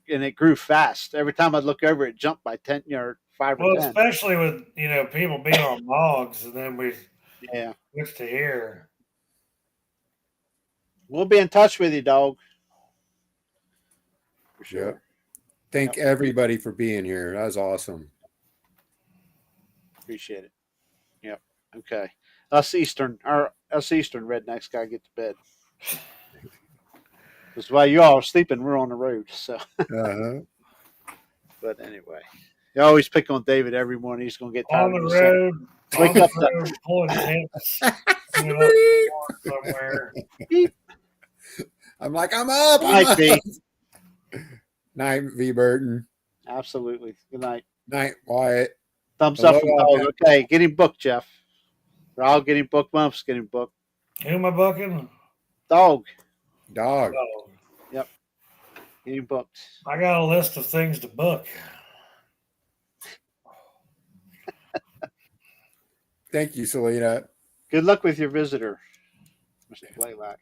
And it grew fast. Every time I'd look over, it jumped by 10 or 5 or Well, 10. especially with people being on logs, and then we Yeah. switched to here. We'll be in touch with you, dog. For sure. Yep. Thank everybody for being here. That was awesome. Appreciate it. Yep. Okay. Us Eastern rednecks gotta get to bed. Because while you all are sleeping, we're on the road. So, Uh-huh. but anyway, you always pick on David every morning. He's gonna get tired On the of you saying, road, Wake on the up, road, pulling tips, somewhere. I'm like, I'm up. Good night, I'm V. up. Night, V. Burton. Absolutely. Good night. Night, Wyatt. Thumbs up Hello, from dog. Jeff. Okay, get him booked, Jeff. Raul, get him booked. Mumps, get him booked. Who am I booking? Dog. Dog. Oh, Getting booked. I got a list of things to book. Thank you, Selena. Good luck with your visitor, Mr. Blaylock.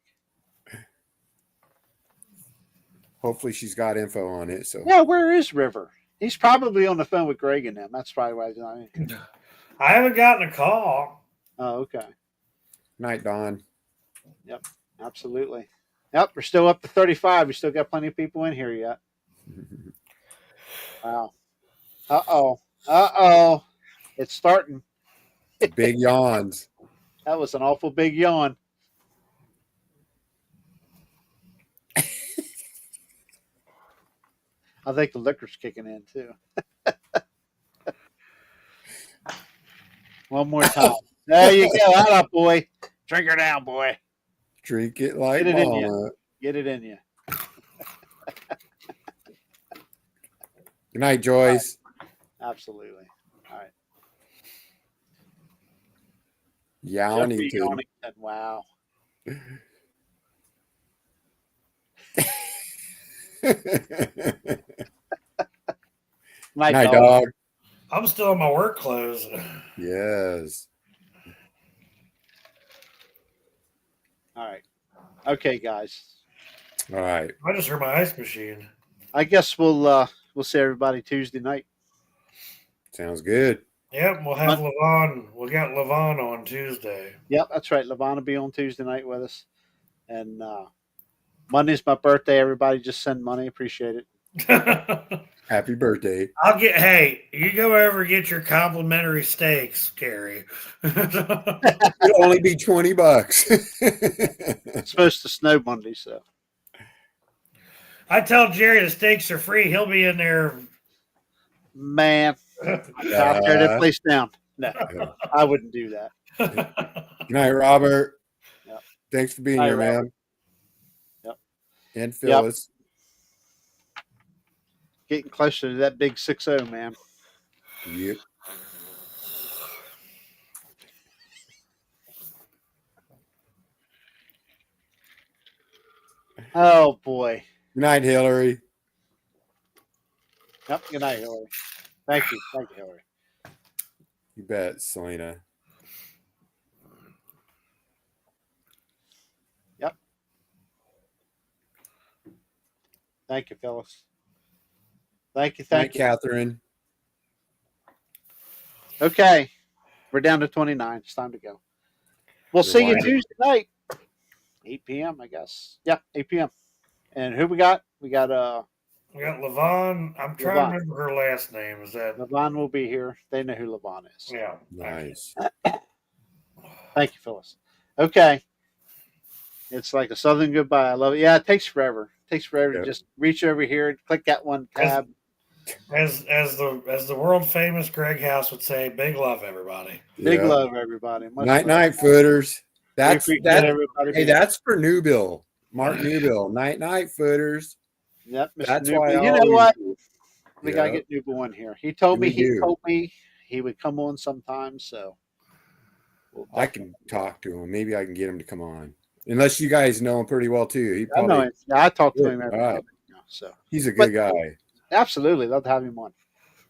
Hopefully she's got info on it. So Yeah, where is River? He's probably on the phone with Greg and them. That's probably why he's not in. I haven't gotten a call. Oh, okay. night, Don. Yep, absolutely. Yep, we're still up to 35. We still got plenty of people in here yet. Wow. Uh-oh. It's starting. Big yawns. That was an awful big yawn. I think the liquor's kicking in too. One more time. There you go. Out up, boy. Drink her down, boy. Drink it like Get it in mama. you. Get it in you. Good night, Joyce. Absolutely. All right. Yawnington. Jeffrey Yawnington. Wow. Night, dog. I'm still in my work clothes. Yes. All right. Okay, guys. All right. I just heard my ice machine. I guess we'll see everybody Tuesday night. Sounds good. Yep, we'll have Levon. We got Levon on Tuesday. Yep, that's right. Levon will be on Tuesday night with us. And Monday's my birthday. Everybody just send money. Appreciate it. Happy birthday. Hey, you go over and get your complimentary steaks, Gary. It'll only be $20. It's supposed to snow Monday, so. I tell Jerry the steaks are free. He'll be in there. Man, I'll tear that place down. No, I wouldn't do that. Good night, Robert. Yep. Thanks for being Night, here, man. Robert. Yep. And Phyllis. Getting closer to that big 6-0, man. Yep. Oh, boy. Good night, Hillary. Yep. Good night, Hillary. Thank you. Thank you, Hillary. You bet, Selena. Yep. Thank you, Phyllis. Thank you. Thank you. Catherine. Okay. We're down to 29. It's time to go. We'll see you Tuesday night. 8 p.m., I guess. Yeah, 8 p.m. And who we got? We got Levon. I'm trying to remember her last name. Is that Levon will be here. They know who Levon is. Yeah. Nice. Thank you, Phyllis. Okay. It's like a Southern goodbye. I love it. Yeah, it takes forever. It takes forever to just reach over here and click that one tab. As the world famous Greg House would say, big love, everybody. Big love, everybody. Night, footers. That's everybody. Hey, that's for Newbill. Mark Newbill. Night, footers. Yep, Mr. That's Newbill. why You know what? We Yeah. gotta get Newbill in here. He told We me do. he would come on sometime, so I can talk to him. Maybe I can get him to come on. Unless you guys know him pretty well too. He I probably, know him. Yeah, I talk to Yeah, him every all day. right. So He's a good guy. absolutely love to have him on.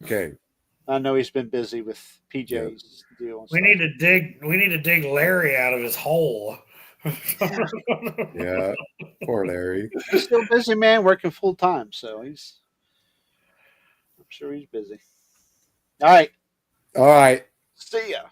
Okay. I know he's been busy with PJ's deal. And We stuff. need to dig Larry out of his hole. Yeah. Poor Larry. He's still busy, man, working full time. So I'm sure he's busy. All right. All right. See ya.